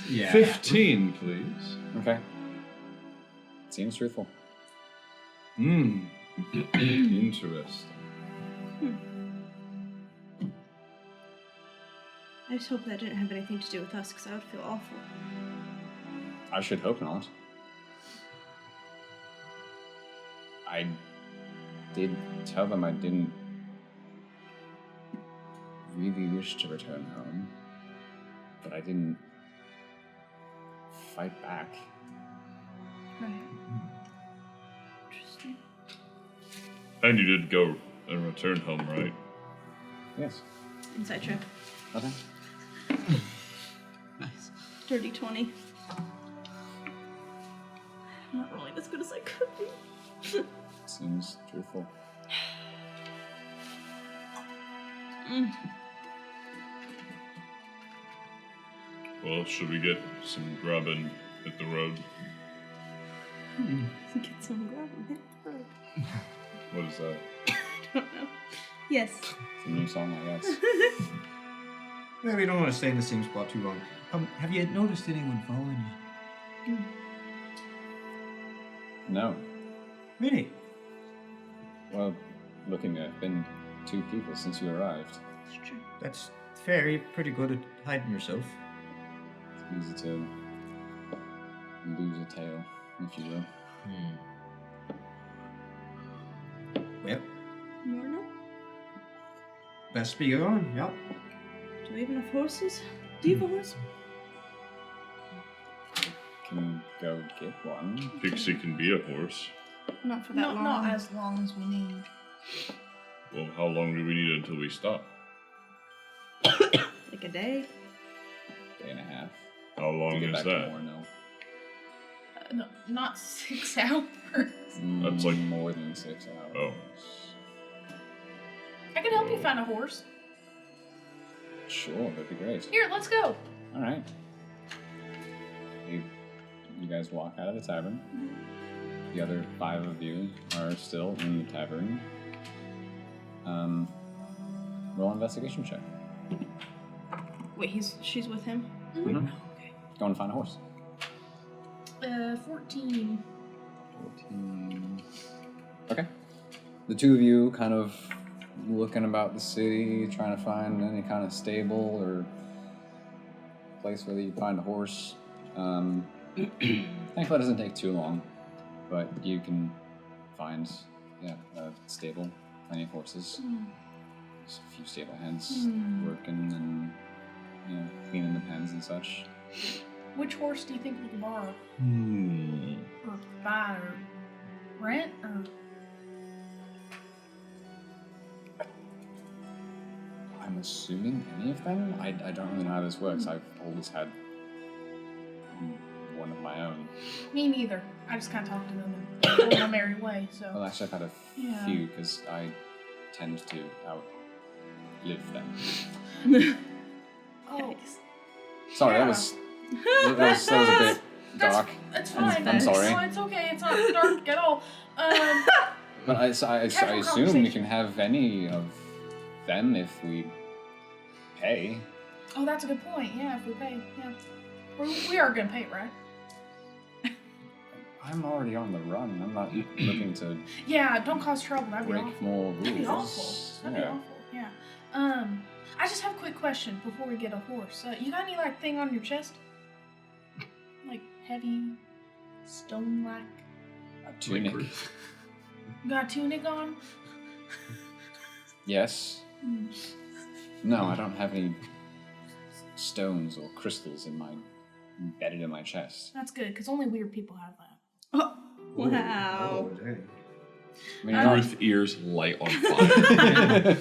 Yeah. 15, please. Okay. Seems truthful. Interesting. I just hope that didn't have anything to do with us, because I would feel awful. I should hope not. I did tell them I didn't really wish to return home, but I didn't fight back. Right. Interesting. And you did go and return home, right? Yes. Inside check. Okay. Nice. Dirty 20. I'm not rolling as good as I could be. Seems truthful. Well, should we get some grub and hit the road? Get some grub and hit the road. What is that? I don't know. Yes. It's a new song, I guess. Well, we don't want to stay in the same spot too long. Have you noticed anyone following you? No. Really? Well, looking at been 2 people since you arrived. It's true. That's fair. You're pretty good at hiding yourself. It's easy to lose a tail, if you will. Well, More now? best be going. Yep. Do we have enough horses? Do you have a horse? Can go get one. Pixie can be a horse. Not for that long. Not as long as we need. Well, how long do we need until we stop? Like a day? Day and a half. How To long get is back to that? Morno. No, not 6 hours. That's like- more than 6 hours. Oh. I could help you find a horse. Sure, that'd be great. Here, let's go. All right. You guys walk out of the tavern. The other 5 of you are still in the tavern. Roll an investigation check. Wait, she's with him? Mm-hmm. Go and find a horse. 14. 14. Okay. The 2 of you kind of looking about the city, trying to find any kind of stable or place where you can find a horse. Thankfully, it doesn't take too long, but you can find a stable, plenty of horses. Just a few stable hands working and cleaning the pens and such. Which horse do you think we can borrow? or buy or rent or? I'm assuming any of them? I don't really know how this works. I've always had one of my own. Me neither. I just kind of talk to them in my merry way. So. Well, actually, I've had a Yeah. few because I tend to outlive them. Oh, Sorry, Yeah. that was a bit dark. that's fine. I'm sorry. No, it's okay. It's not dark at all. But I Casual assume we conversation. can have any of them if we pay. Oh, that's a good point. Yeah, if we pay. Yeah. We are gonna pay, right? I'm already on the run. I'm not looking to Yeah, don't cause trouble. That'd be break awful. more rules. That'd be awful. That'd be Yeah. awful. Yeah. I just have a quick question before we get a horse. You got any like thing on your chest? Like heavy stone like? A tunic. Like, You got a tunic on? Yes. Hmm. No, I don't have any stones or crystals embedded in my chest. That's good, because only weird people have that. Wow. Oh, dang. I mean, you're Ruth ears light on fire.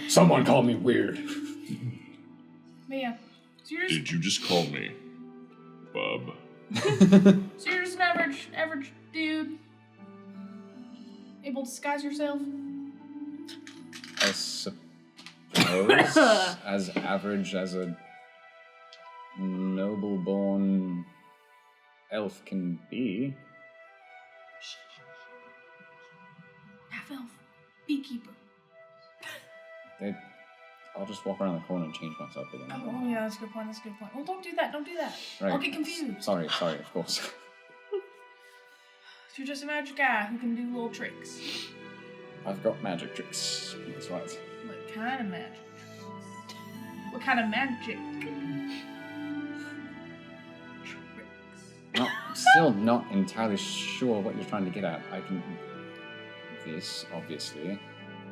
Someone call me weird. But yeah. So you're Did you just call me Bub? just an average dude. Able to disguise yourself? I suppose as average as a noble-born elf can be. Half elf. Beekeeper. I'll just walk around the corner and change myself again. Oh yeah, that's a good point. That's a good point. Well, don't do that. Don't do that. Right. I'll get confused. Sorry, of course. You're just a magic guy who can do little tricks. I've got magic tricks. That's right. What kind of magic? What kind of magic? Tricks. I'm still not entirely sure what you're trying to get at. I can... This, obviously,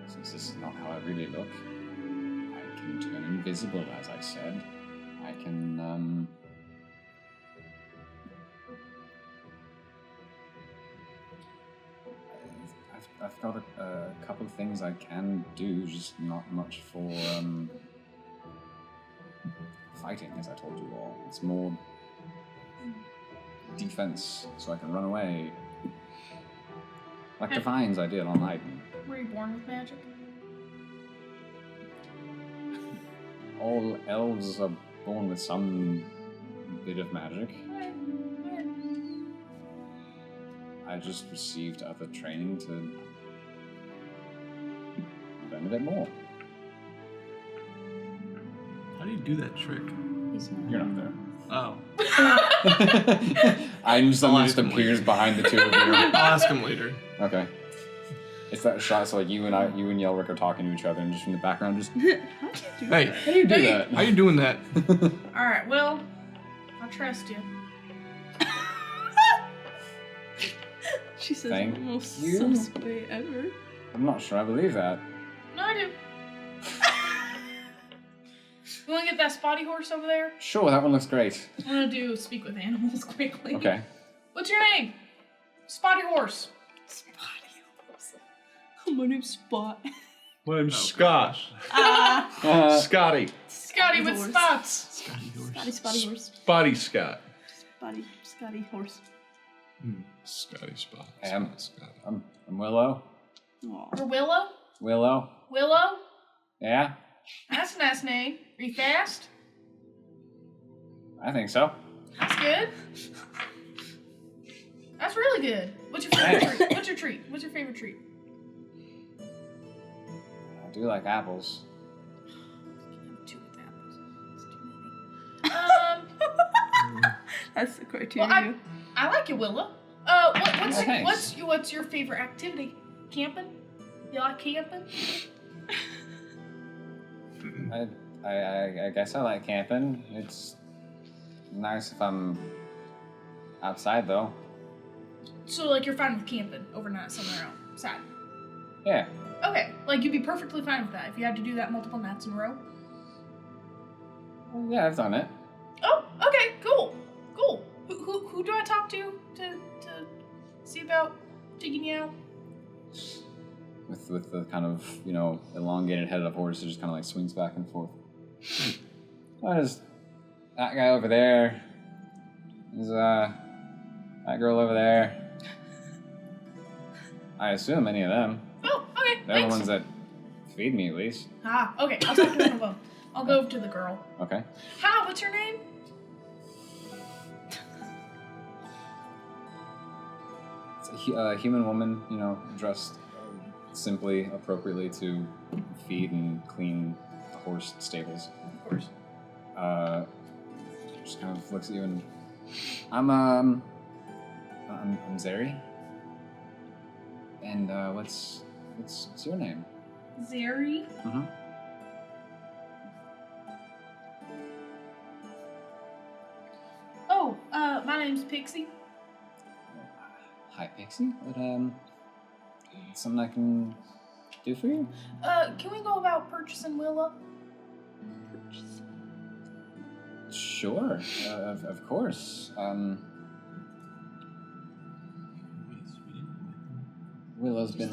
since this is not how I really look, I can turn invisible, as I said. I can, I've got a couple of things I can do, just not much for, fighting, as I told you all. It's more defense, so I can run away. Like the vines I did on Leiden. Were you born with magic? All elves are born with some bit of magic. I just received other training to learn a bit more. how do you do that trick? You're not there. Oh, I'm suddenly just I'll ask him appears later. behind the two of you. I'll ask him later. Okay. It's that shot, so like you and Yelric are talking to each other, and just from the background, just Hey, how do you do that? how you doing that? Alright, well, I trust you. She says Thank the most you. sus way ever. I'm not sure I believe that. No, I do. You want to get that spotty horse over there? Sure, that one looks great. I'm gonna do speak with animals quickly. Okay. What's your name? Spotty horse. Spotty horse. My name's Spot. My name's Scott. Scotty. Scotty with Horse. spots. Scotty horse. Spotty horse. Spotty Scott. Scotty horse. Scotty Spot. Scotty. I'm Willow. Aw. Or Willow? Willow. Willow? Yeah, That's a nice name. Are you fast? I think so. That's good. That's really good. What's your favorite Thanks. treat? What's your treat? What's your favorite treat? I do like apples. Two with apples. It's too many. That's the criteria. Well, I like you, Willow. Thanks. What's your favorite activity? Camping? You like camping? I guess I like camping. It's nice if I'm outside, though. So, like, you're fine with camping overnight somewhere outside? Yeah. Okay, like, you'd be perfectly fine with that if you had to do that multiple nights in a row? Well, yeah, I've done it. Oh, okay, cool. Cool. Who do I talk to see about digging you out? With the kind of, elongated head of horse that just kind of like swings back and forth. There's that guy over there. There's that girl over there. I assume any of them. Oh, okay. They're the Thanks. ones that feed me, at least. Ah, okay. I'll talk to one of them. I'll go over to the girl. Okay. Hi, what's your name? It's a human woman, dressed simply, appropriately to feed and clean the horse stables. Of course. Just kind of looks at you and I'm Zeri. And what's your name? Zeri. Mm-hmm. Oh, my name's Pixie. Hi, Pixie. What something I can do for you? Can we go about purchasing Willa? Sure. Of course. Willow's been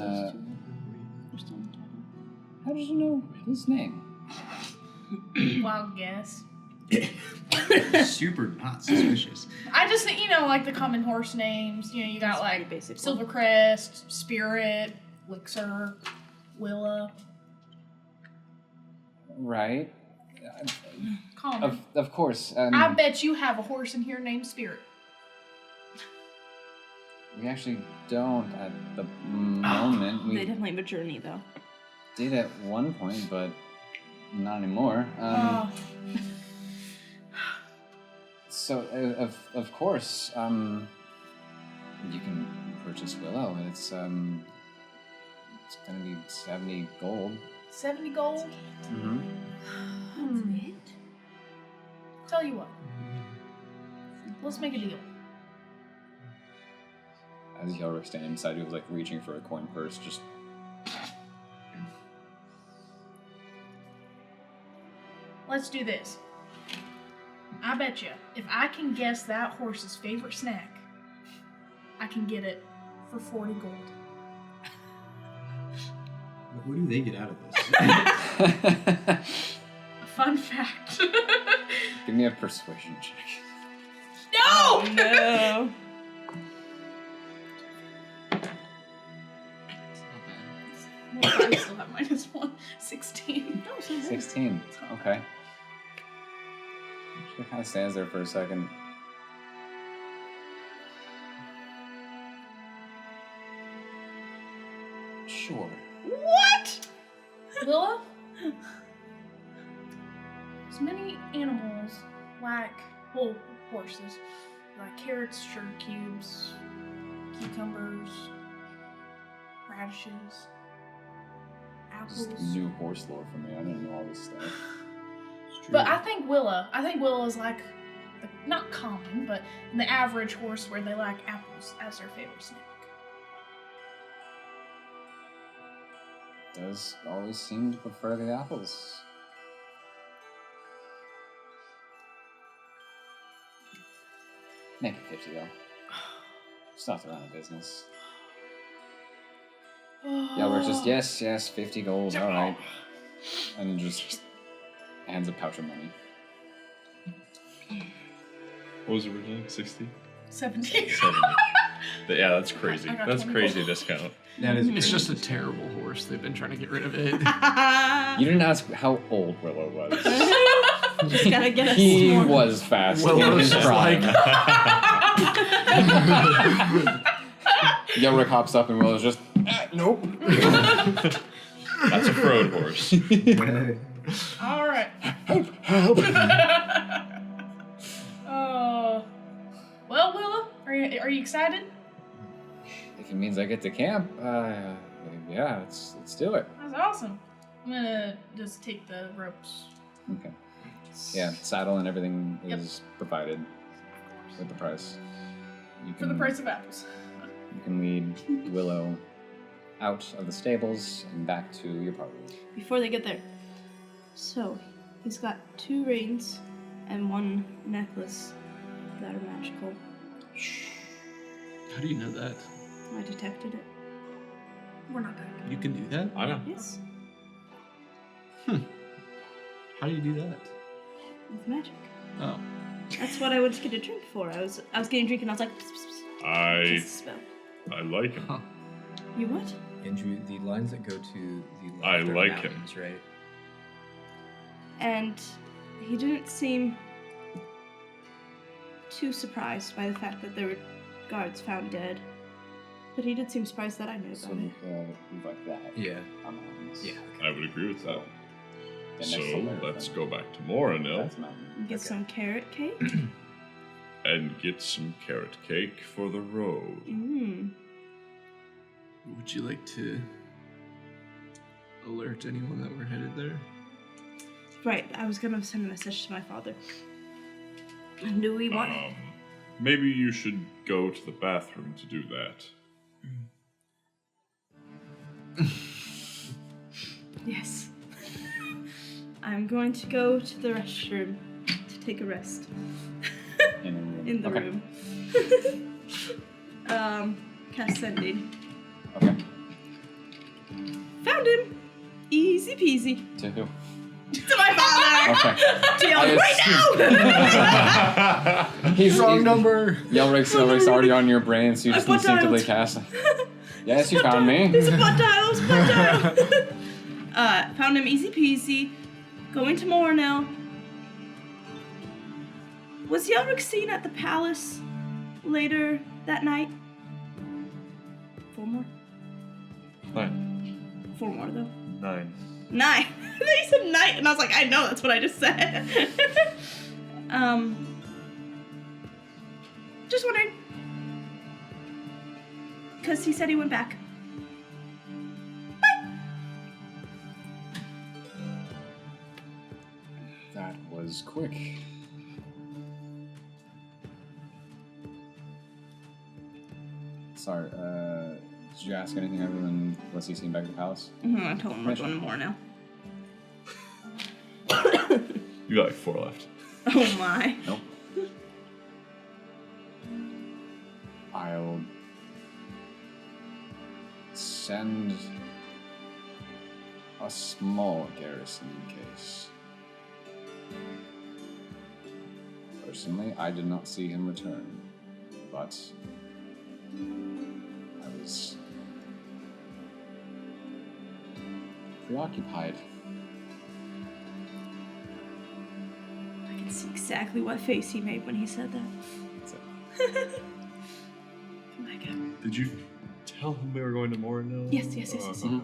How did you know his name? Wild guess. Super not suspicious. I just think, like the common horse names. You got like basic. Silvercrest, Spirit, Elixir, Willa. Right. Common. Of course. I bet you have a horse in here named Spirit. We actually don't at the moment. They We definitely have a journey, though. did at one point, but not anymore. So, of course, you can purchase Willow. It's gonna be 70 gold. 70 gold. Mm-hmm. Tell you what. Let's make a deal. As Yelric standing beside you was like reaching for a coin purse, just Let's do this. I bet you, if I can guess that horse's favorite snack, I can get it for 40 gold. What do they get out of this? A fun fact. give me a persuasion check. No! No. I still have -1. 16. 16. Okay. She kind of stands there for a second. Sure. What? Willa? As many animals like, well, horses, like carrots, sugar cubes, cucumbers, radishes, This apples. is new horse lore for me. I didn't know all this stuff. But I think Willa is like, not common, but the average horse where they like apples as their favorite snack. Does always seem to prefer the apples. Make it 50 though. Stuff around the business. Yeah, we're just yes, 50 gold, all right, and just hands a pouch of money. What was it originally? 60? 70. 70. Yeah, that's crazy. I got That's 20 crazy gold. discount. That is It's crazy. just a terrible horse. They've been trying to get rid of it. You didn't ask how old Willow was. Just gotta get us He more. was fast in Willow's his just prime. like, Yelric hops up and Willow's just, nope. That's a Frode horse. All right. Help. Well, Willa, are you excited? If it means I get to camp, yeah, let's do it. That's awesome. I'm gonna just take the ropes. Okay. Yeah, saddle and everything Yep. is provided with the price. You For the price of apples. You can lead Willow out of the stables and back to your party. Before they get there. So, he's got 2 reins and 1 necklace. that are magical. How do you know that? I detected it. We're not that good. You can do that? I know. Yes, How do you do that? with magic. Oh. That's what I went to get a drink for. I was getting a drink and I was like, pss, pss, pss. I Just a spell. like him. Huh. You what? Andrew, the lines that go to the I left are like him. mountains, right? And he didn't seem too surprised by the fact that there were guards found dead. But he did seem surprised that I knew So about it. move like that. Yeah. On mountains. Yeah. I would agree with that. Then So next to Larry, let's then. go back to Morinil That's mountain. Get some carrot cake. and get some carrot cake for the road. Would you like to alert anyone that we're headed there? Right, I was gonna send a message to my father. And do we want? Maybe you should go to the bathroom to do that. Yes. I'm going to go to the restroom to take a rest in the Okay. room. Cast sending. Okay. Found him. Easy peasy. To who? To my father. Okay. To Yelric right now. He's Wrong number. Yelric's already on your brain, so you just butt instinctively dialed. cast. Yes, you found me. There's a butt dial. There's a butt dial. Found him easy peasy. Going to Morinil. Was Yelric seen at the palace later that night? 4 more? 9. 4 more though. 9. 9. I thought you said night, and I was like, I know that's what I just said. Just wondering. Because he said he went back. That was quick. Sorry, did you ask anything other than what's he seen back at the palace? I told him we're going to more now. You got like 4 left. Oh my. Nope. I'll send a small garrison in case. Personally, I did not see him return, but I was preoccupied. I can see exactly what face he made when he said that. That's it. Oh my god. Did you tell him we were going to Morinil? Yes. Mhm.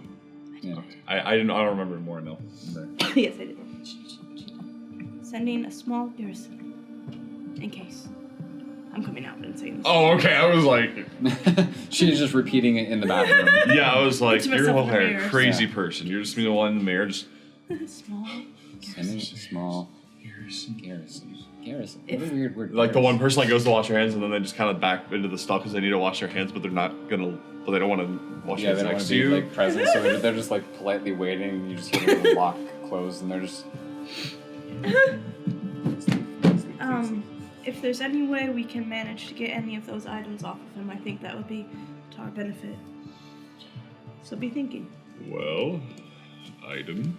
Yeah. I don't remember Morinil. Yes, I did. Sending a small garrison. In case. I'm coming out and saying this. Oh, okay. I was like, She's just repeating it in the bathroom. yeah, I was like, To you're myself in the a mirror. crazy Yeah. person. You're just the one in the mirror. Just Small. Sending a small garrison. Garrison. What a weird word. like the one garrison. person that goes to wash their hands and then they just kind of back into the stuff because they need to wash their hands, but they're not gonna. But they don't want to wash Yeah, their they hands don't next want to to be you. like present, so they're just like politely waiting. And you just hear the lock close, and they're just. If there's any way we can manage to get any of those items off of him, I think that would be to our benefit. So be thinking. Well, item.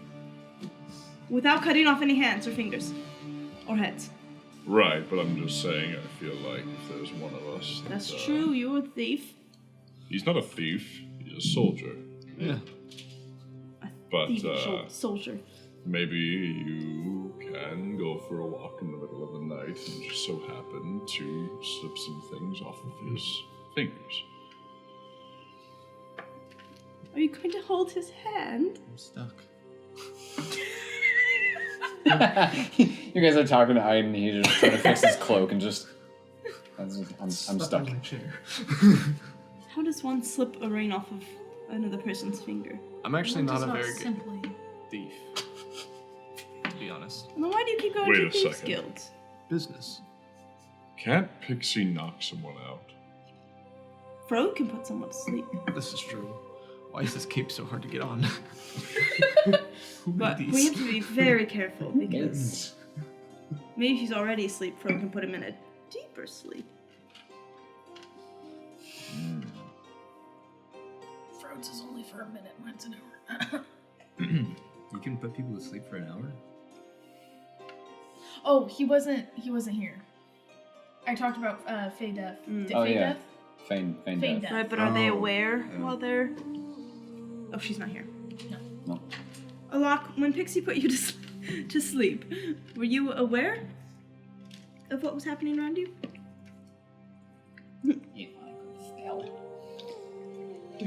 Without cutting off any hands or fingers. Or heads. Right, but I'm just saying. I feel like if there's one of us, That's that, true, you're a thief. He's not a thief. He's a soldier. Yeah. But Thief, soldier. maybe you can go for a walk in the middle of the night and just so happen to slip some things off of his fingers. Are you going to hold his hand? I'm stuck. You guys are talking to Aiden, and he's just trying to fix his cloak, and just. I'm stuck. in my chair. How does one slip a ring off of another person's finger? I'm actually One not does a very good simply. thief, to be honest. And then why do you keep going Wait to a thieves' second. guilds? Business. Can't Pixie knock someone out? Fro can put someone to sleep. This is true. Why is this cape so hard to get on? Who made But these? we have to be very careful because maybe if he's already asleep, Fro can put him in a deep deeper sleep. Frode's is only for a minute, mine's an hour. You can put people to sleep for an hour? Oh, he wasn't here. I talked about Fey Death. Oh, Fey yeah. Death? Feign Feign death. death. Right, but are they Oh, aware yeah. while they're... Oh, she's not here. No. Alok, when Pixie put you to sleep, were you aware of what was happening around you? Yeah, I could spell. How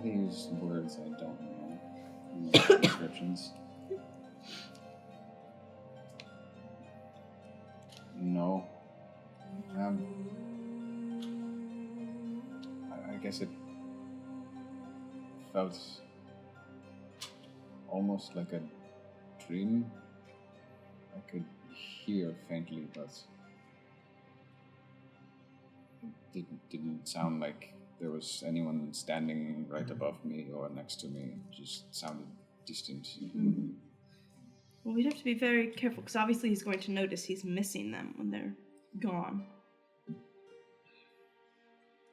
to use words I don't know in the descriptions. No. I guess it felt almost like a dream. I could hear faintly, but it didn't sound like there was anyone standing right above me or next to me. It just sounded distant. Well, we'd have to be very careful, because obviously he's going to notice he's missing them when they're gone.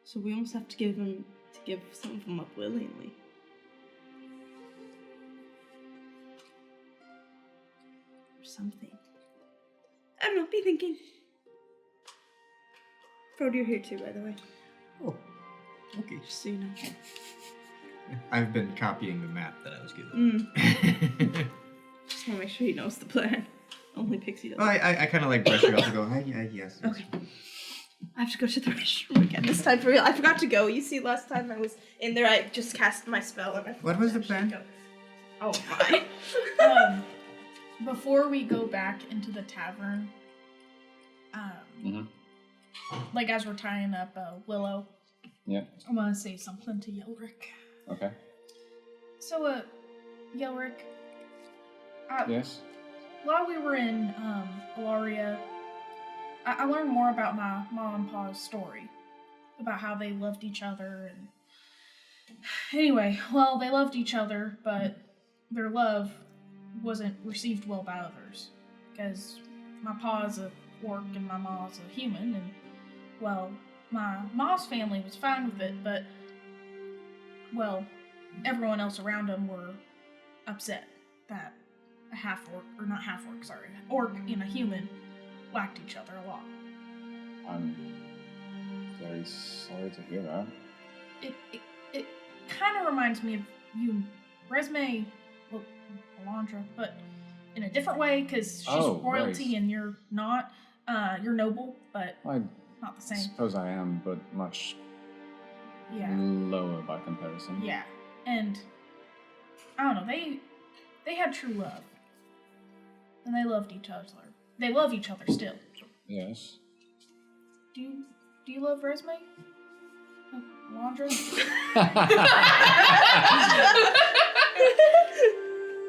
So we almost have to give some of them up willingly. Or something. I don't know, be thinking. Frode, you're here too, by the way. Oh, okay. Just so you know. I've been copying the map that I was given. Just want to make sure he knows the plan. Only Pixie does. Well, I kind of like brush it off and go, yes. Yes. Okay. I have to go to the restroom again this time for real. I forgot to go. You see, last time I was in there, I just cast my spell and I forgot What was to the plan? actually go. Oh my. Before we go back into the tavern, like as we're tying up Willow, Yeah. I want to say something to Yelric. Okay. So, Yelric, Yes. while we were in Alaria, I learned more about my mom and pa's story, about how they loved each other, and anyway, well, they loved each other, but their love wasn't received well by others, because my pa's a orc and my ma's a human, and well, my ma's family was fine with it, but well, everyone else around them were upset that a half-orc, or not half-orc, sorry, orc and a human liked each other a lot. I'm very sorry to hear that. It kind of reminds me of you and Resme, well, Alondra, but in a different way, because she's royalty right. and you're not. You're noble, but I not the same. suppose I am, but much Yeah. lower by comparison. Yeah. And I don't know, they had true love. And they loved each other. They love each other still. Yes. Do you love Resme? Alondra?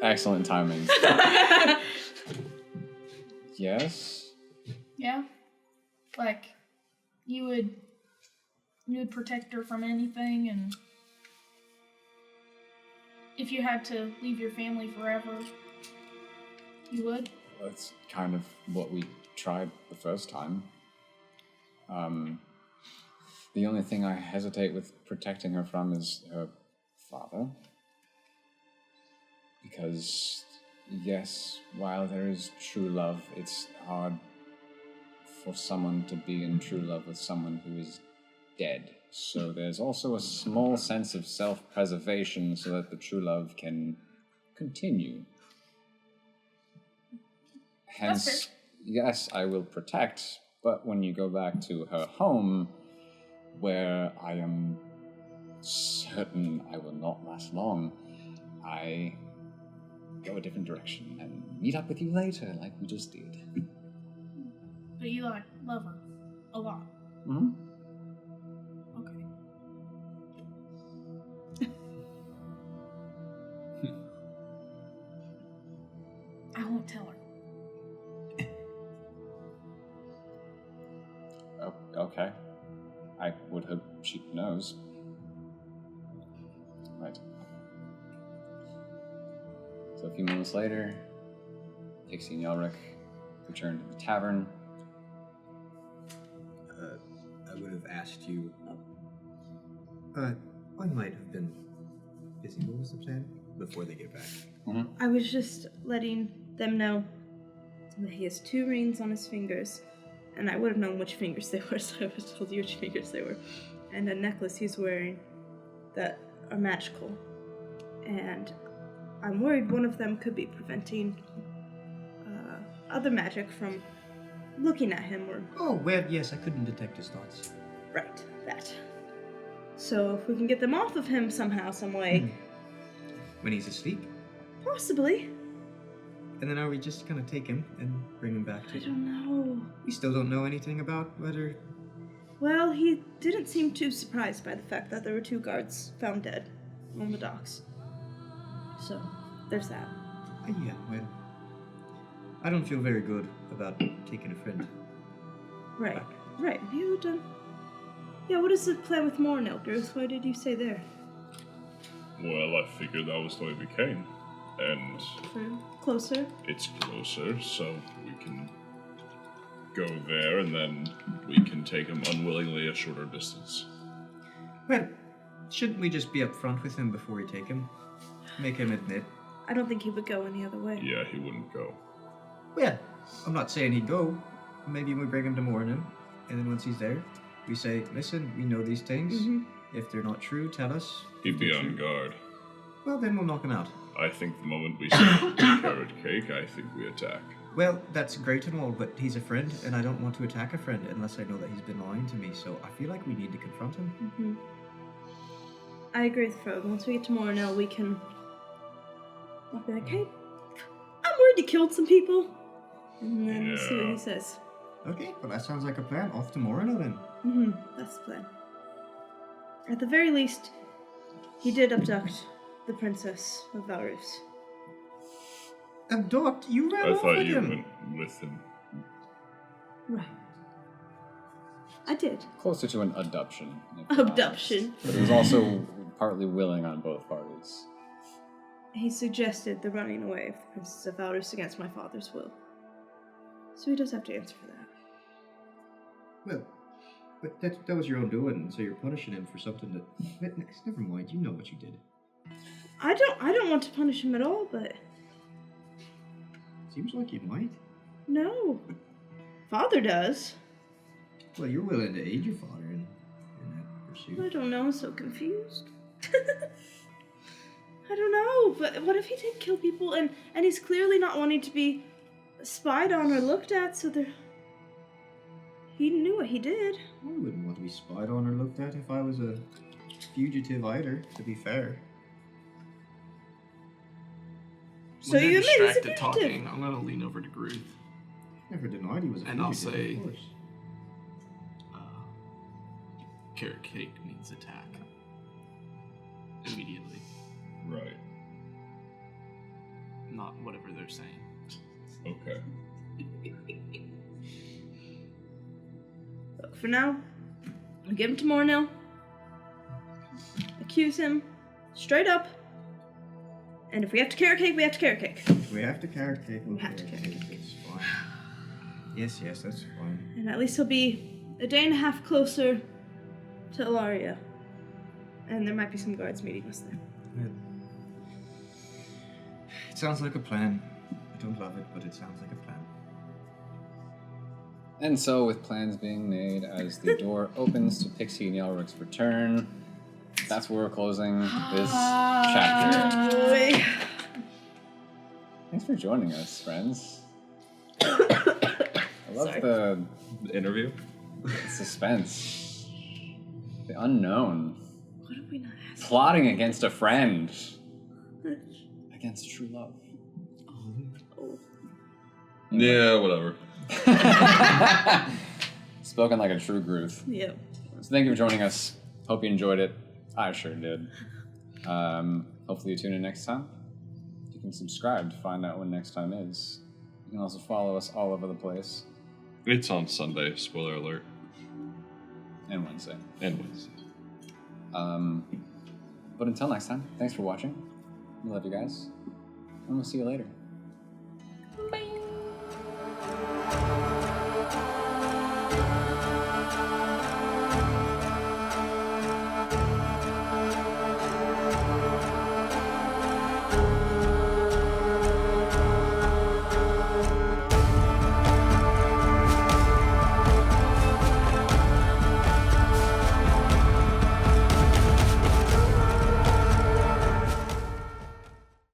Excellent timing. Yes. Yeah? Like you would protect her from anything, and if you had to leave your family forever, you would? That's kind of what we tried the first time. The only thing I hesitate with protecting her from is her father. Because, yes, while there is true love, it's hard for someone to be in true love with someone who is dead. So there's also a small sense of self-preservation so that the true love can continue. Hence, That's fair. yes, I will protect, but when you go back to her home, where I am certain I will not last long, I go a different direction and meet up with you later, like we just did. But you love her a lot. Hmm? Okay. I won't tell her. Okay. I would hope she knows. Right. So a few moments later, Pixie and Yelric return to the tavern. I would have asked you. I might have been busy. What was the plan? Before they get back. I was just letting them know that he has 2 rings on his fingers, and I would have known which fingers they were, so I was told you which fingers they were, and a necklace he's wearing that are magical. And I'm worried one of them could be preventing other magic from looking at him or... Oh, well, yes, I couldn't detect his thoughts. Right, that. So if we can get them off of him somehow, some way... When he's asleep? Possibly. And then are we just gonna take him and bring him back to... I don't know. We still don't know anything about whether... Well, he didn't seem too surprised by the fact that there were 2 guards found dead on the docks. So, there's that. Yeah, well... I don't feel very good about taking a friend. Right, back. right. You done... Yeah, what is the plan with Mornell, Bruce? Why did you say there? Well, I figured that was the way we came. And Closer? it's closer, so we can go there and then we can take him unwillingly a shorter distance. Well, shouldn't we just be upfront with him before we take him? Make him admit. I don't think he would go any other way. Yeah, he wouldn't go. Well, I'm not saying he'd go. Maybe we bring him to Morning, and then once he's there, we say, listen, we know these things. Mm-hmm. If they're not true, tell us. He'd be on guard. Well, then we'll knock him out. I think the moment we see carrot cake, I think we attack. Well, that's great and all, but he's a friend, and I don't want to attack a friend unless I know that he's been lying to me, so I feel like we need to confront him. Mm-hmm. I agree with Frog. Once we get to Mornell, we can... I'll be like, hey, I'm worried you killed some people. And then we'll see what he says. Okay, well that sounds like a plan. Off to Mornell then. Mm-hmm. That's the plan. At the very least, he did abduct the princess of Valrus. Abduct? You ran I off thought with you him. went with him. Right. I did. Closer to an abduction. if you're honest. Abduction. But it was also partly willing on both parties. He suggested the running away of the princess of Valrus against my father's will. So he does have to answer for that. Well, but that was your own doing, so you're punishing him for something that... Never mind, you know what you did. I don't want to punish him at all, but... Seems like you might. No. Father does. Well, you're willing to aid your father in that pursuit. I don't know, I'm so confused. I don't know, but what if he did kill people and he's clearly not wanting to be spied on or looked at, so there... He knew what he did. I wouldn't want to be spied on or looked at if I was a fugitive either, to be fair. So When they're you admit he's a distracted fugitive. talking, I'm gonna lean over to Gruth. Never denied he was a And I'll fugitive, say- of course. Carrot cake needs attack. Immediately. Right. Not whatever they're saying. Okay. Look, for now, we give him to Mornell. Accuse him. Straight up. And if we have to carrot cake, we have to carrot cake. We have to carrot cake. We have to okay, carrot cake. That's fine. Yes, that's fine. And at least he'll be a day and a half closer to Ilaria. And there might be some guards meeting us there. Well, it sounds like a plan. I don't love it, but it sounds like a plan. And so, with plans being made as the door opens to Pixie and Yelric's return, that's where we're closing this chapter. Boy. Thanks for joining us, friends. I love Sorry. the Interview? suspense, the unknown, What have we not asked? plotting against a friend, against true love. Oh. Yeah, whatever. Spoken like a true Gruth. Yep. So thank you for joining us. Hope you enjoyed it. I sure did. Hopefully you tune in next time. You can subscribe to find out when next time is. You can also follow us all over the place. It's on Sunday, spoiler alert. And Wednesday. And Wednesday. But until next time, thanks for watching. We love you guys. And we'll see you later. Bye.